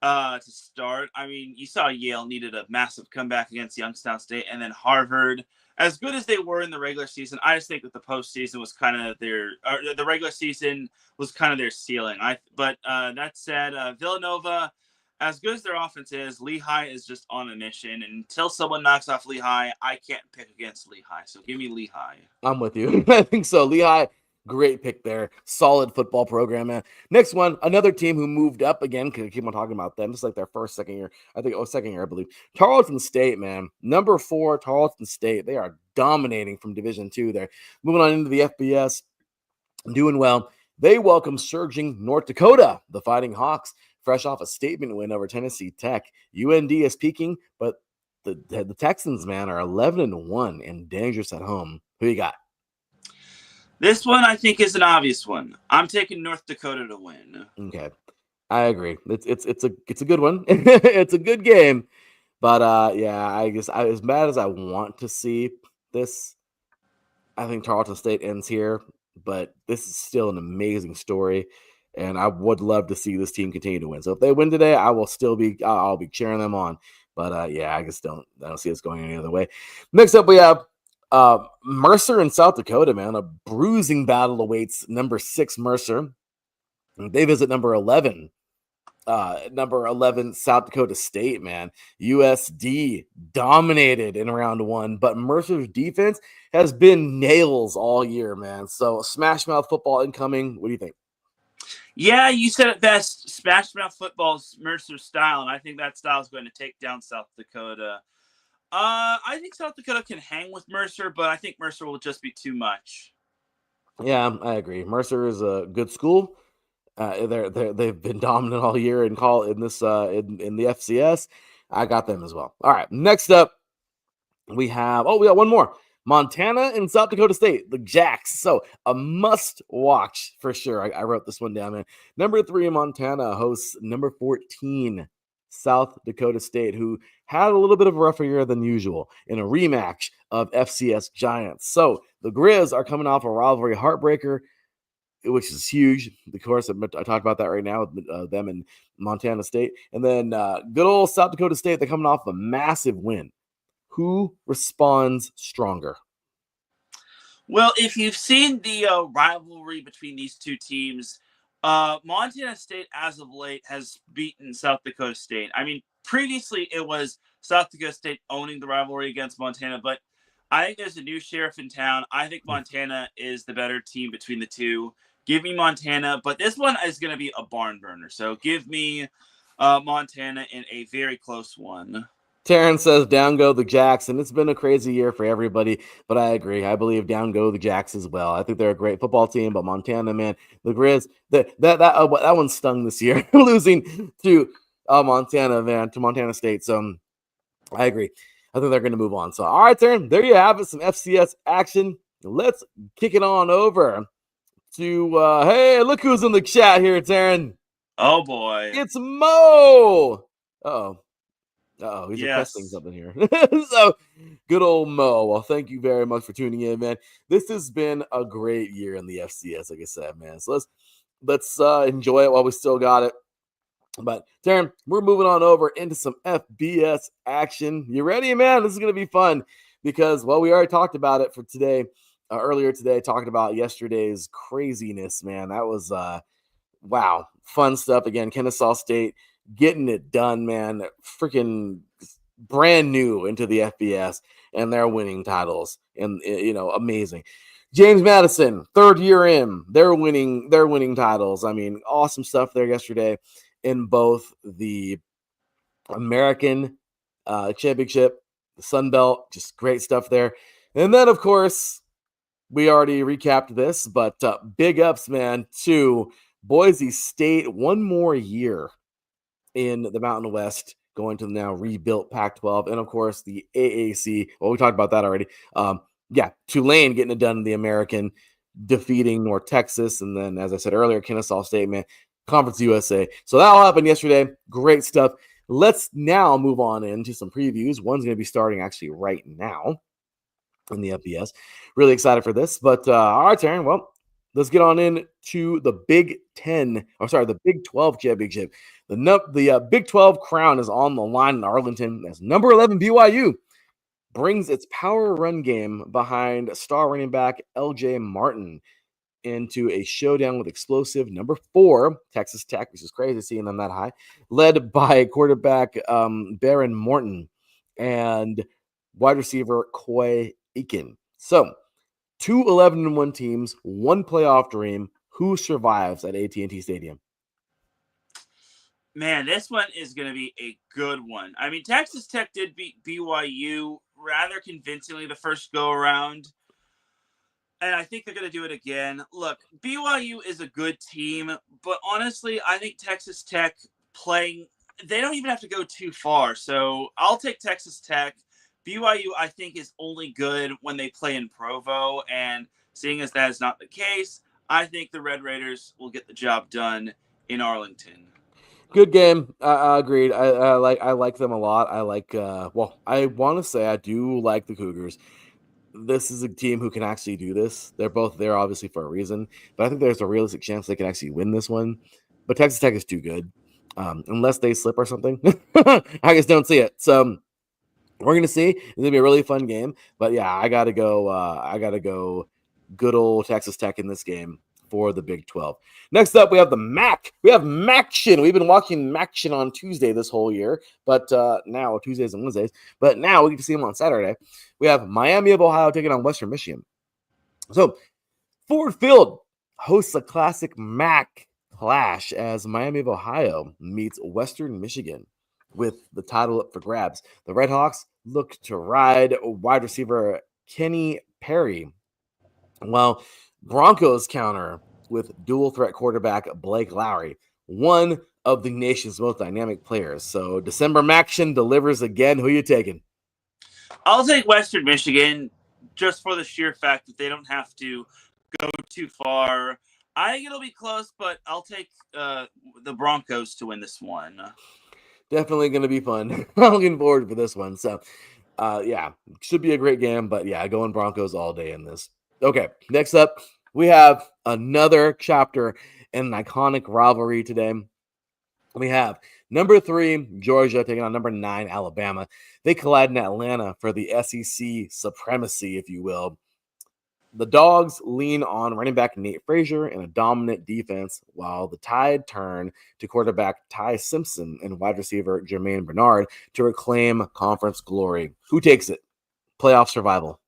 to start. I mean, you saw Yale needed a massive comeback against Youngstown State, and then Harvard. As good as they were in the regular season, I just think that the postseason was kind of the regular season was kind of their ceiling. But that said, Villanova, as good as their offense is, Lehigh is just on a mission. And until someone knocks off Lehigh, I can't pick against Lehigh. So give me Lehigh.
I'm with you. I think so. Lehigh, great pick there. Solid football program, man. Next one, another team who moved up again. Because I keep on talking about them. Just like their second year, I believe. Tarleton State, man. Number 4, Tarleton State. They are dominating from Division II there. Moving on into the FBS, doing well. They welcome surging North Dakota, the Fighting Hawks, fresh off a statement win over Tennessee Tech. UND is peaking, but the Texans, man, are 11-1 and dangerous at home. Who you got?
This one, I think, is an obvious one. I'm taking North Dakota to win.
Okay, I agree. It's a good one. It's a good game, but yeah, I guess as bad as I want to see this, I think Tarleton State ends here. But this is still an amazing story, and I would love to see this team continue to win. So if they win today, I'll be cheering them on. But yeah, I don't see this going any other way. Next up, we have Mercer in South Dakota, man. A bruising battle awaits number 6 Mercer. They visit number 11 South Dakota State, man. USD dominated in round 1, but Mercer's defense has been nails all year, man. So smash mouth football incoming. What do you think?
Yeah, you said it best. Smash Mouth football's Mercer's style, and I think that style is going to take down South Dakota. I think South Dakota can hang with Mercer, but I think Mercer will just be too much.
Yeah, I agree. Mercer is a good school. They've been dominant all year in the FCS. I got them as well. All right, next up we got one more. Montana and South Dakota State, the Jacks. So a must watch for sure. I wrote this one down, man. Number 3 Montana hosts number 14 South Dakota State, who had a little bit of a rougher year than usual in a rematch of FCS Giants. So the Grizz are coming off a rivalry heartbreaker, which is huge. Of course, I talked about that right now with them and Montana State. And then good old South Dakota State, they're coming off a massive win. Who responds stronger?
Well, if you've seen the rivalry between these two teams, Montana State, as of late, has beaten South Dakota State. I mean, previously it was South Dakota State owning the rivalry against Montana, but I think there's a new sheriff in town. I think Montana is the better team between the two. Give me Montana, but this one is going to be a barn burner. So give me Montana in a very close one.
Teran says down go the Jacks, and it's been a crazy year for everybody, but I agree. I believe down go the Jacks as well. I think they're a great football team, but Montana, man, the Grizz, that one stung this year, losing to Montana, man, to Montana State. So I agree. I think they're going to move on. So, all right, Teran, there you have it, some FCS action. Let's kick it on over to, hey, look who's in the chat here, Teran.
Oh, boy.
It's Mo. Uh-oh. He's requesting something here. So, good old Mo. Well, thank you very much for tuning in, man. This has been a great year in the FCS, like I said, man. So let's enjoy it while we still got it. But Teran, we're moving on over into some FBS action. You ready, man? This is gonna be fun because, well, we already talked about it for today, earlier today, talking about yesterday's craziness, man. That was wow, fun stuff again. Kennesaw State getting it done, man. Freaking brand new into the FBS, and they're winning titles, and amazing. James Madison, third year in, they're winning titles. I mean, awesome stuff there yesterday in both the American Championship, the Sun Belt, just great stuff there. And then, of course, we already recapped this, but big ups, man, to Boise State. One more year in the Mountain West, going to the now rebuilt Pac-12, and of course the AAC. Well, we talked about that already. Tulane getting it done in the American, defeating North Texas, and then, as I said earlier, Kennesaw State, man, Conference USA. So that all happened yesterday. Great stuff. Let's now move on into some previews. One's going to be starting actually right now in the FBS. Really excited for this. But all right, Teran. Well, let's get on in to the Big 12 championship. The Big 12 crown is on the line in Arlington as number 11 BYU brings its power run game behind star running back LJ Martin into a showdown with explosive number 4 Texas Tech, which is crazy seeing them that high, led by quarterback Baron Morton and wide receiver Coy Aiken. So 2 11-1 teams, 1 playoff dream. Who survives at AT&T Stadium?
Man, this one is going to be a good one. I mean, Texas Tech did beat BYU rather convincingly the first go around, and I think they're going to do it again. Look, BYU is a good team, but honestly, I think Texas Tech they don't even have to go too far. So I'll take Texas Tech. BYU, I think, is only good when they play in Provo, and seeing as that is not the case, I think the Red Raiders will get the job done in Arlington.
Good game. I agreed. I like them a lot. I want to say I do like the Cougars. This is a team who can actually do this. They're both there, obviously, for a reason. But I think there's a realistic chance they can actually win this one. But Texas Tech is too good. Unless they slip or something. I just don't see it. So we're going to see. It's going to be a really fun game. But, yeah, I got to go good old Texas Tech in this game for the Big 12. Next up, we have the MAC. We have MACtion. We've been watching MACtion on Tuesday this whole year, but now Tuesdays and Wednesdays. But now we get to see them on Saturday. We have Miami of Ohio taking on Western Michigan. So Ford Field hosts a classic MAC clash as Miami of Ohio meets Western Michigan with the title up for grabs. The Redhawks look to ride wide receiver Kenny Perry, while Broncos counter with dual threat quarterback Blake Lowry, one of the nation's most dynamic players. So December Maction delivers again. Who you taking?
I'll take Western Michigan just for the sheer fact that they don't have to go too far. I think it'll be close, but I'll take the Broncos to win this one.
Definitely going to be fun. I'm looking forward for this one. So, yeah, should be a great game. But yeah, going Broncos all day in this. Okay, next up, we have another chapter in an iconic rivalry today. We have number 3, Georgia, taking on number 9, Alabama. They collide in Atlanta for the SEC supremacy, if you will. The Dogs lean on running back Nate Frazier and a dominant defense, while the Tide turn to quarterback Ty Simpson and wide receiver Jermaine Bernard to reclaim conference glory. Who takes it? Playoff survival.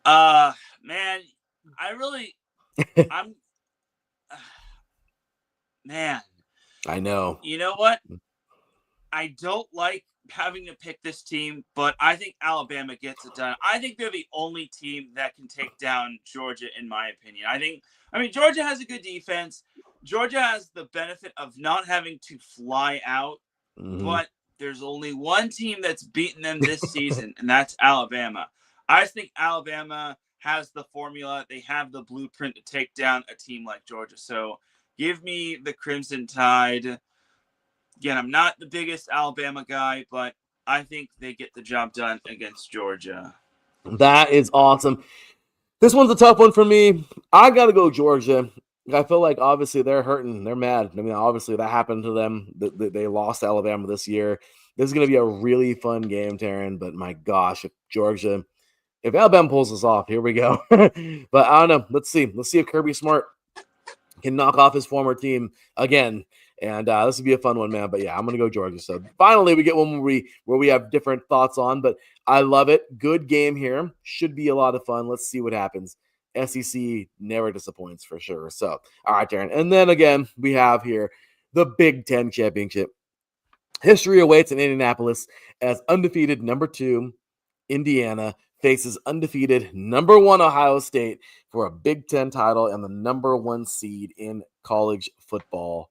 Man, man.
I know.
You know what? I don't like having to pick this team, but I think Alabama gets it done. I think they're the only team that can take down Georgia, in my opinion. I mean, Georgia has a good defense. Georgia has the benefit of not having to fly out, but there's only one team that's beaten them this season, and that's Alabama. I think Alabama has the formula. They have the blueprint to take down a team like Georgia. So give me the Crimson Tide. Again, I'm not the biggest Alabama guy, but I think they get the job done against Georgia.
That is awesome. This one's a tough one for me. I got to go Georgia. I feel like obviously they're hurting. They're mad. I mean, obviously that happened to them. They lost to Alabama this year. This is going to be a really fun game, Teran. But my gosh, if Alabama pulls this off, here we go. But I don't know. Let's see. Let's see if Kirby Smart can knock off his former team again. And this would be a fun one, man. But yeah, I'm going to go Georgia. So finally, we get one where we have different thoughts on. But I love it. Good game here. Should be a lot of fun. Let's see what happens. SEC never disappoints for sure. So, all right, Darren. And then again, we have here the Big Ten Championship. History awaits in Indianapolis as undefeated number 2 Indiana faces undefeated number 1 Ohio State for a Big Ten title and the number 1 seed in college football.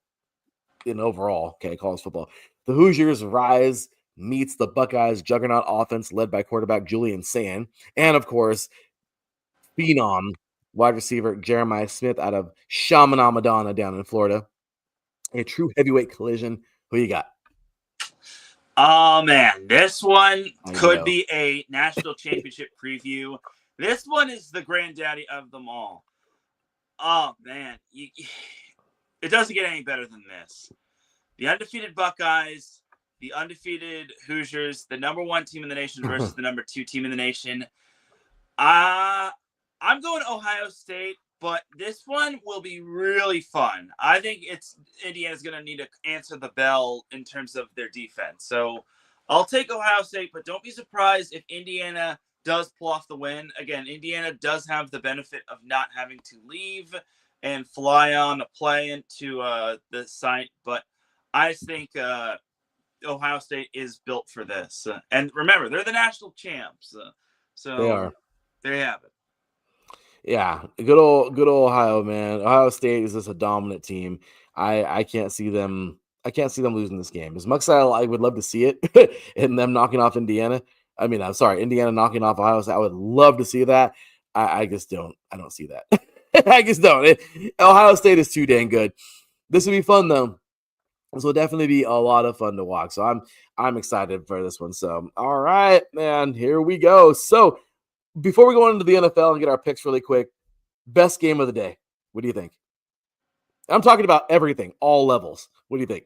In overall, college football. The Hoosiers rise meets the Buckeyes juggernaut offense led by quarterback Julian Sand. And of course, phenom wide receiver Jeremiah Smith out of Chaminade Madonna down in Florida. A true heavyweight collision. Who you got?
Oh, man. This one could be a national championship preview. This one is the granddaddy of them all. Oh, man. It doesn't get any better than this. The undefeated Buckeyes, the undefeated Hoosiers, the number 1 team in the nation versus the number 2 team in the nation. I'm going Ohio State, but this one will be really fun. I think Indiana's going to need to answer the bell in terms of their defense. So I'll take Ohio State, but don't be surprised if Indiana does pull off the win. Again, Indiana does have the benefit of not having to leave and fly on a plane to the site. But I think Ohio State is built for this. And remember, they're the national champs. So
they are.
There you have it.
Yeah, good old Ohio, man. Ohio State is just a dominant team. I can't see them. I can't see them losing this game. As much as I would love to see it and them knocking off Indiana. I mean, I'm sorry, Indiana knocking off Ohio State. I would love to see that. I just don't. I don't see that. I just don't. Ohio State is too dang good. This will be fun though. This will definitely be a lot of fun to watch. So I'm excited for this one. So all right, man, here we go. So before we go into the NFL and get our picks really quick, best game of the day. What do you think? I'm talking about everything, all levels. What do you think?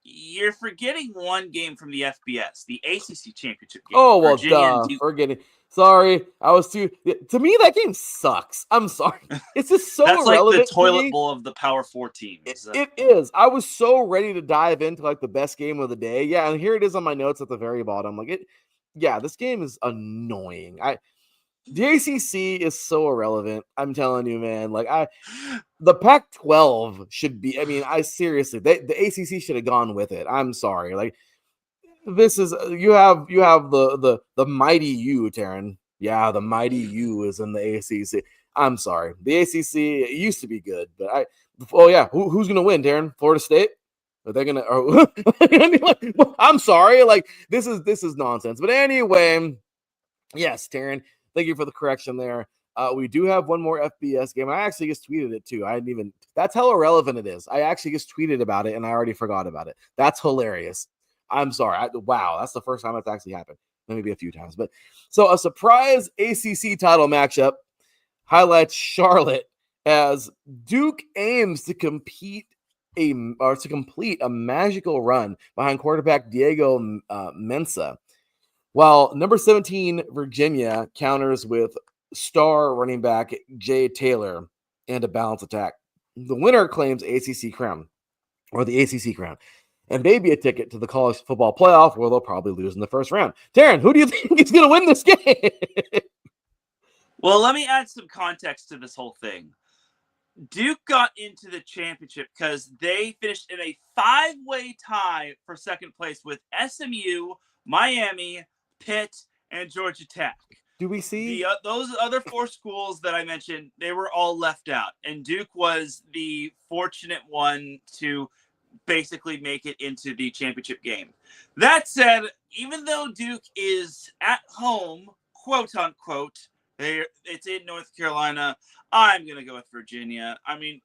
You're forgetting one game from the FBS, the ACC championship game.
Oh, well, forgetting. Sorry, I was too. To me, that game sucks. I'm sorry. It's just so
That's
irrelevant.
Like the toilet bowl of the Power 4 teams.
It is. I was so ready to dive into like the best game of the day. Yeah, and here it is on my notes at the very bottom. Like it. Yeah, this game is annoying. The ACC is so irrelevant. I'm telling you, man. The Pac-12 should be. I mean, seriously, the ACC should have gone with it. I'm sorry. This is you have the mighty U, Teran. Yeah, the mighty U is in the ACC. I'm sorry. The ACC it used to be good, but who's gonna win, Teran? Florida State? Are they gonna? I'm sorry. This is nonsense. But anyway, yes, Teran. Thank you for the correction there. We do have one more FBS game. I actually just tweeted it too. I didn't even. That's how irrelevant it is. I actually just tweeted about it and I already forgot about it. That's hilarious. I'm sorry. Wow, that's the first time that's actually happened. Maybe a few times, but so a surprise ACC title matchup highlights Charlotte as Duke aims to complete a magical run behind quarterback Diego Mensa, while number 17 Virginia counters with star running back Jay Taylor and a balanced attack. The winner claims the ACC crown, and maybe a ticket to the college football playoff where they'll probably lose in the first round. Teran, who do you think is going to win this game?
Well, let me add some context to this whole thing. Duke got into the championship because they finished in a 5-way tie for second place with SMU, Miami, Pitt, and Georgia Tech.
Do we see
those other 4 schools that I mentioned? They were all left out, and Duke was the fortunate one to basically make it into the championship game. That said, even though Duke is at home, quote unquote, it's in North Carolina, I'm going to go with Virginia. I mean,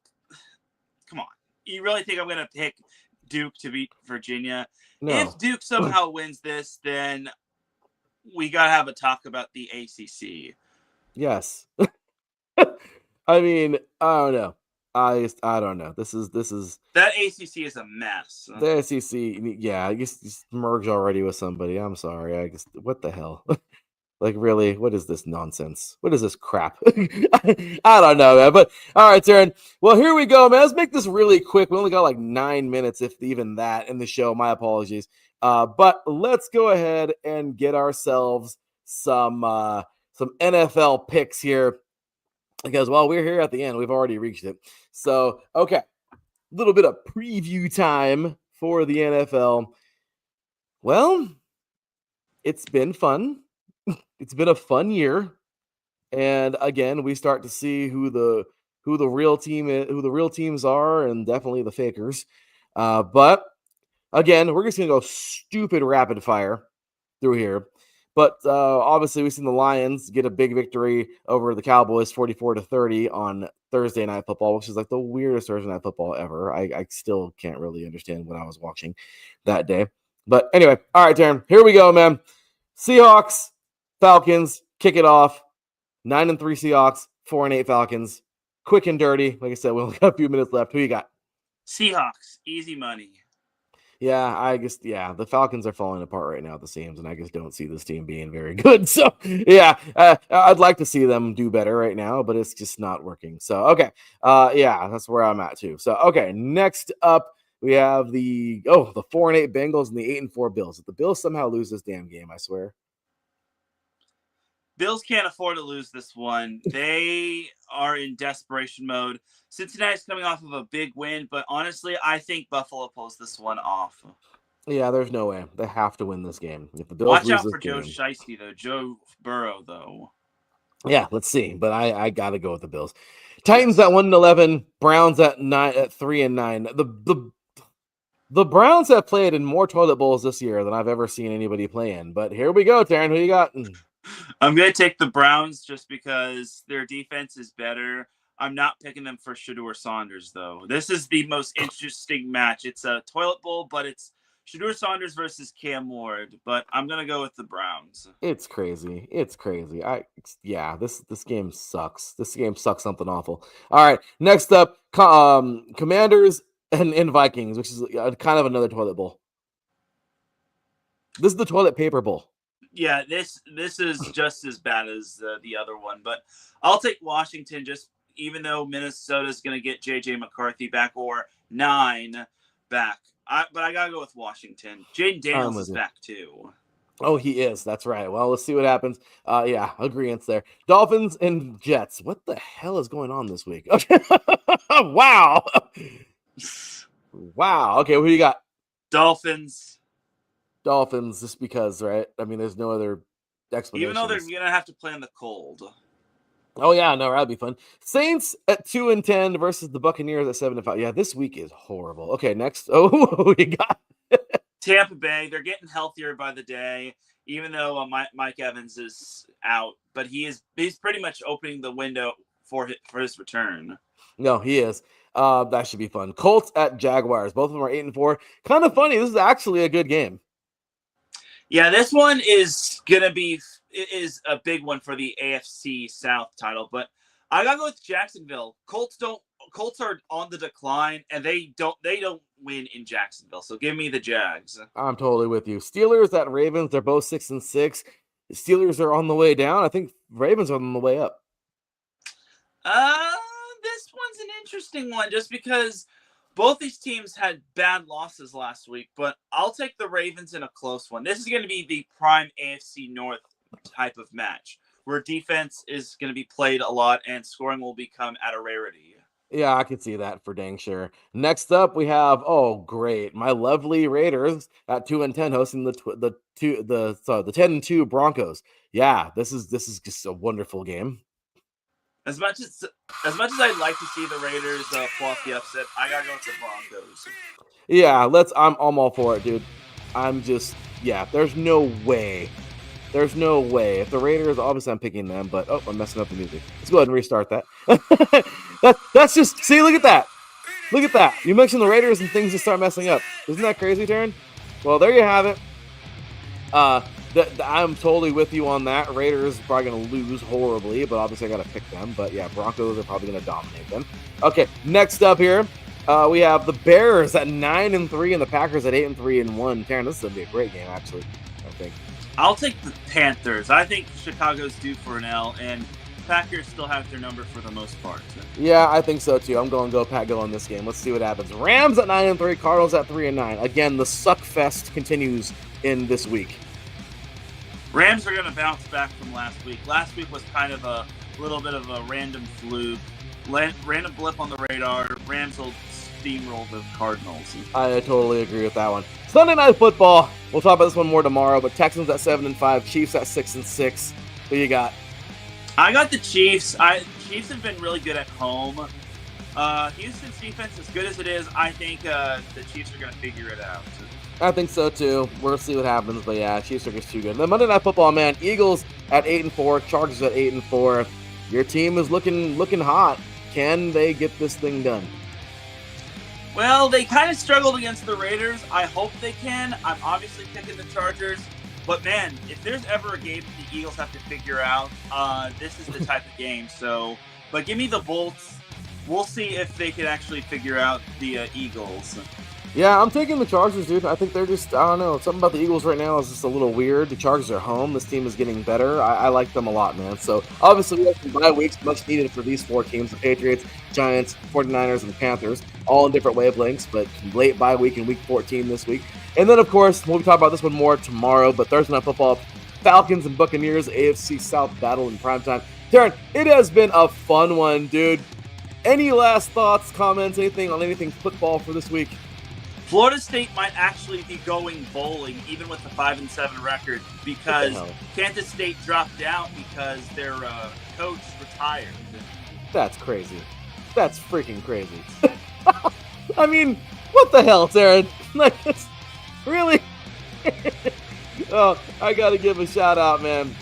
come on. You really think I'm going to pick Duke to beat Virginia? No. If Duke somehow wins this, then we got to have a talk about the ACC.
Yes. I mean, I don't know. I don't know. This is
that ACC is a mess.
The ACC, yeah, I guess merge already with somebody. I'm sorry. I guess what the hell? Really, what is this nonsense? What is this crap? I don't know, man. But all right, Teran. Well, here we go, man. Let's make this really quick. We only got 9 minutes, if even that, in the show. My apologies. But let's go ahead and get ourselves some NFL picks here. Because while we're here at the end, we've already reached it. So, okay, a little bit of preview time for the NFL. Well, it's been fun. It's been a fun year. And again, we start to see who the real team is, who the real teams are, and definitely the fakers. But again, we're just going to go stupid rapid fire through here. But obviously, we've seen the Lions get a big victory over the Cowboys, 44-30 on Thursday Night Football, which is the weirdest Thursday Night Football ever. I still can't really understand what I was watching that day. But anyway, all right, Teran, here we go, man. Seahawks, Falcons, kick it off. 9-3 Seahawks, 4-8 Falcons. Quick and dirty. Like I said, we only got a few minutes left. Who you got?
Seahawks, easy money.
Yeah, I guess, the Falcons are falling apart right now at the seams, and I just don't see this team being very good. So, yeah, I'd like to see them do better right now, but it's just not working. So, okay, that's where I'm at too. So, okay, next up, we have the 4-8 Bengals and the 8-4 Bills. If the Bills somehow lose this damn game, I swear.
Bills can't afford to lose this one. They are in desperation mode. Cincinnati's coming off of a big win, but honestly, I think Buffalo pulls this one off.
Yeah, there's no way. They have to win this game. If the Bills
watch
lose
out for
Joe
Shiesty, though. Joe Burrow, though.
Yeah, let's see. But I got to go with the Bills. Titans at 1-11. Browns at 3-9. The Browns have played in more toilet bowls this year than I've ever seen anybody play in. But here we go, Teran. Who you got?
I'm going to take the Browns just because their defense is better. I'm not picking them for Shedeur Saunders, though. This is the most interesting match. It's a toilet bowl, but it's Shedeur Saunders versus Cam Ward. But I'm going to go with the Browns.
It's crazy. This game sucks. This game sucks something awful. All right, next up, Commanders and Vikings, which is kind of another toilet bowl. This is the toilet paper bowl.
Yeah, this is just as bad as the other one, but I'll take Washington even though Minnesota's going to get J.J. McCarthy back or 9 back. But I got to go with Washington. Jaden Daniels is back too.
Oh, he is. That's right. Well, let's see what happens. Yeah, agreeance there. Dolphins and Jets. What the hell is going on this week? Okay. Wow. Wow. Okay, who you got?
Dolphins.
Dolphins, just because, right? I mean, there's no other explanation.
Even though they're going to have to play in the cold.
Oh, yeah, no, that'd be fun. Saints at 2-10 versus the Buccaneers at 7-5. Yeah, this week is horrible. Okay, next. Oh, we got
Tampa Bay. They're getting healthier by the day, even though Mike Evans is out. But he's pretty much opening the window for his return.
No, he is. That should be fun. Colts at Jaguars. Both of them are 8-4. Kind of funny. This is actually a good game.
Yeah, this one is gonna be a big one for the AFC South title, but I gotta go with Jacksonville. Colts are on the decline, and they don't win in Jacksonville. So give me the Jags.
I'm totally with you. Steelers at Ravens. They're both 6-6. The Steelers are on the way down. I think Ravens are on the way up.
This one's an interesting one, just because both these teams had bad losses last week, but I'll take the Ravens in a close one. This is going to be the prime AFC North type of match, where defense is going to be played a lot and scoring will become at a rarity.
Yeah, I could see that for dang sure. Next up, we have my lovely Raiders at 2-10 hosting the 10-2 Broncos. Yeah, this is just a wonderful game.
As much as I'd like to see the Raiders pull off the upset, I gotta go with the Broncos.
Yeah, I'm all for it, dude. There's no way. There's no way. If the Raiders, obviously I'm picking them, but I'm messing up the music. Let's go ahead and restart that. That's just, see, look at that. Look at that. You mentioned the Raiders and things just start messing up. Isn't that crazy, Teran? Well, there you have it. I'm totally with you on that. Raiders are probably going to lose horribly, but obviously I got to pick them. But yeah, Broncos are probably going to dominate them. Okay, next up here, we have the Bears at 9-3 and the Packers at 8-3-1. Teran, this is going to be a great game, actually, I think.
I'll take the Panthers. I think Chicago's due for an L, and Packers still have their number for the most part.
Yeah, I think so too. I'm going to go Pat Go in this game. Let's see what happens. Rams at 9-3, Cardinals at 3-9. Again, the suck fest continues in this week.
Rams are going to bounce back from last week. Last week was kind of a little bit of a random fluke, random blip on the radar. Rams will steamroll the Cardinals.
I totally agree with that one. Sunday Night Football. We'll talk about this one more tomorrow, but Texans at 7-5, Chiefs at 6-6. Who you got?
I got the Chiefs. Chiefs have been really good at home. Houston's defense, as good as it is, I think the Chiefs are going to figure it out.
I think so too. We'll see what happens, but yeah, Chiefs are just too good. Then Monday Night Football, man, Eagles at 8-4, Chargers at 8-4. Your team is looking hot. Can they get this thing done?
Well, they kind of struggled against the Raiders. I hope they can. I'm obviously picking the Chargers. But, man, if there's ever a game that the Eagles have to figure out, this is the type of game. But give me the Bolts. We'll see if they can actually figure out the Eagles.
Yeah, I'm taking the Chargers, dude. I think they're just, I don't know, something about the Eagles right now is just a little weird. The Chargers are home. This team is getting better. I like them a lot, man. So, obviously, we have some bye weeks, much needed for these four teams, the Patriots, Giants, 49ers, and Panthers, all in different wavelengths, but late bye week in week 14 this week. And then, of course, we'll talk about this one more tomorrow, but Thursday Night Football, Falcons and Buccaneers, AFC South battle in primetime. Teran, it has been a fun one, dude. Any last thoughts, comments, anything on anything football for this week?
Florida State might actually be going bowling, even with the 5-7 record, because Kansas State dropped out because their coach retired.
That's crazy. That's freaking crazy. I mean, what the hell, Teran? Like, really? Oh, I gotta give a shout out, man,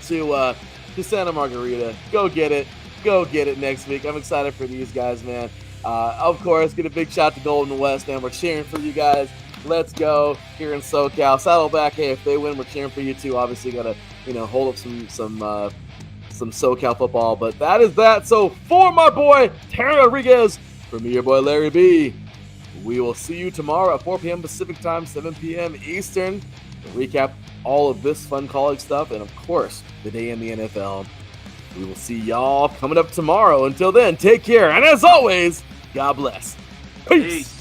to Santa Margarita. Go get it. Go get it next week. I'm excited for these guys, man. Of course, get a big shout to Golden West, man. We're cheering for you guys. Let's go here in SoCal. Saddleback, hey, if they win, we're cheering for you too. Obviously, gotta hold up some SoCal football. But that is that. So for my boy Teran Rodriguez, from me, your boy Larry B, we will see you tomorrow at 4 p.m. Pacific time, 7 p.m. Eastern, to recap all of this fun college stuff and, of course, the day in the NFL. We will see y'all coming up tomorrow. Until then, take care. And as always, God bless. Peace.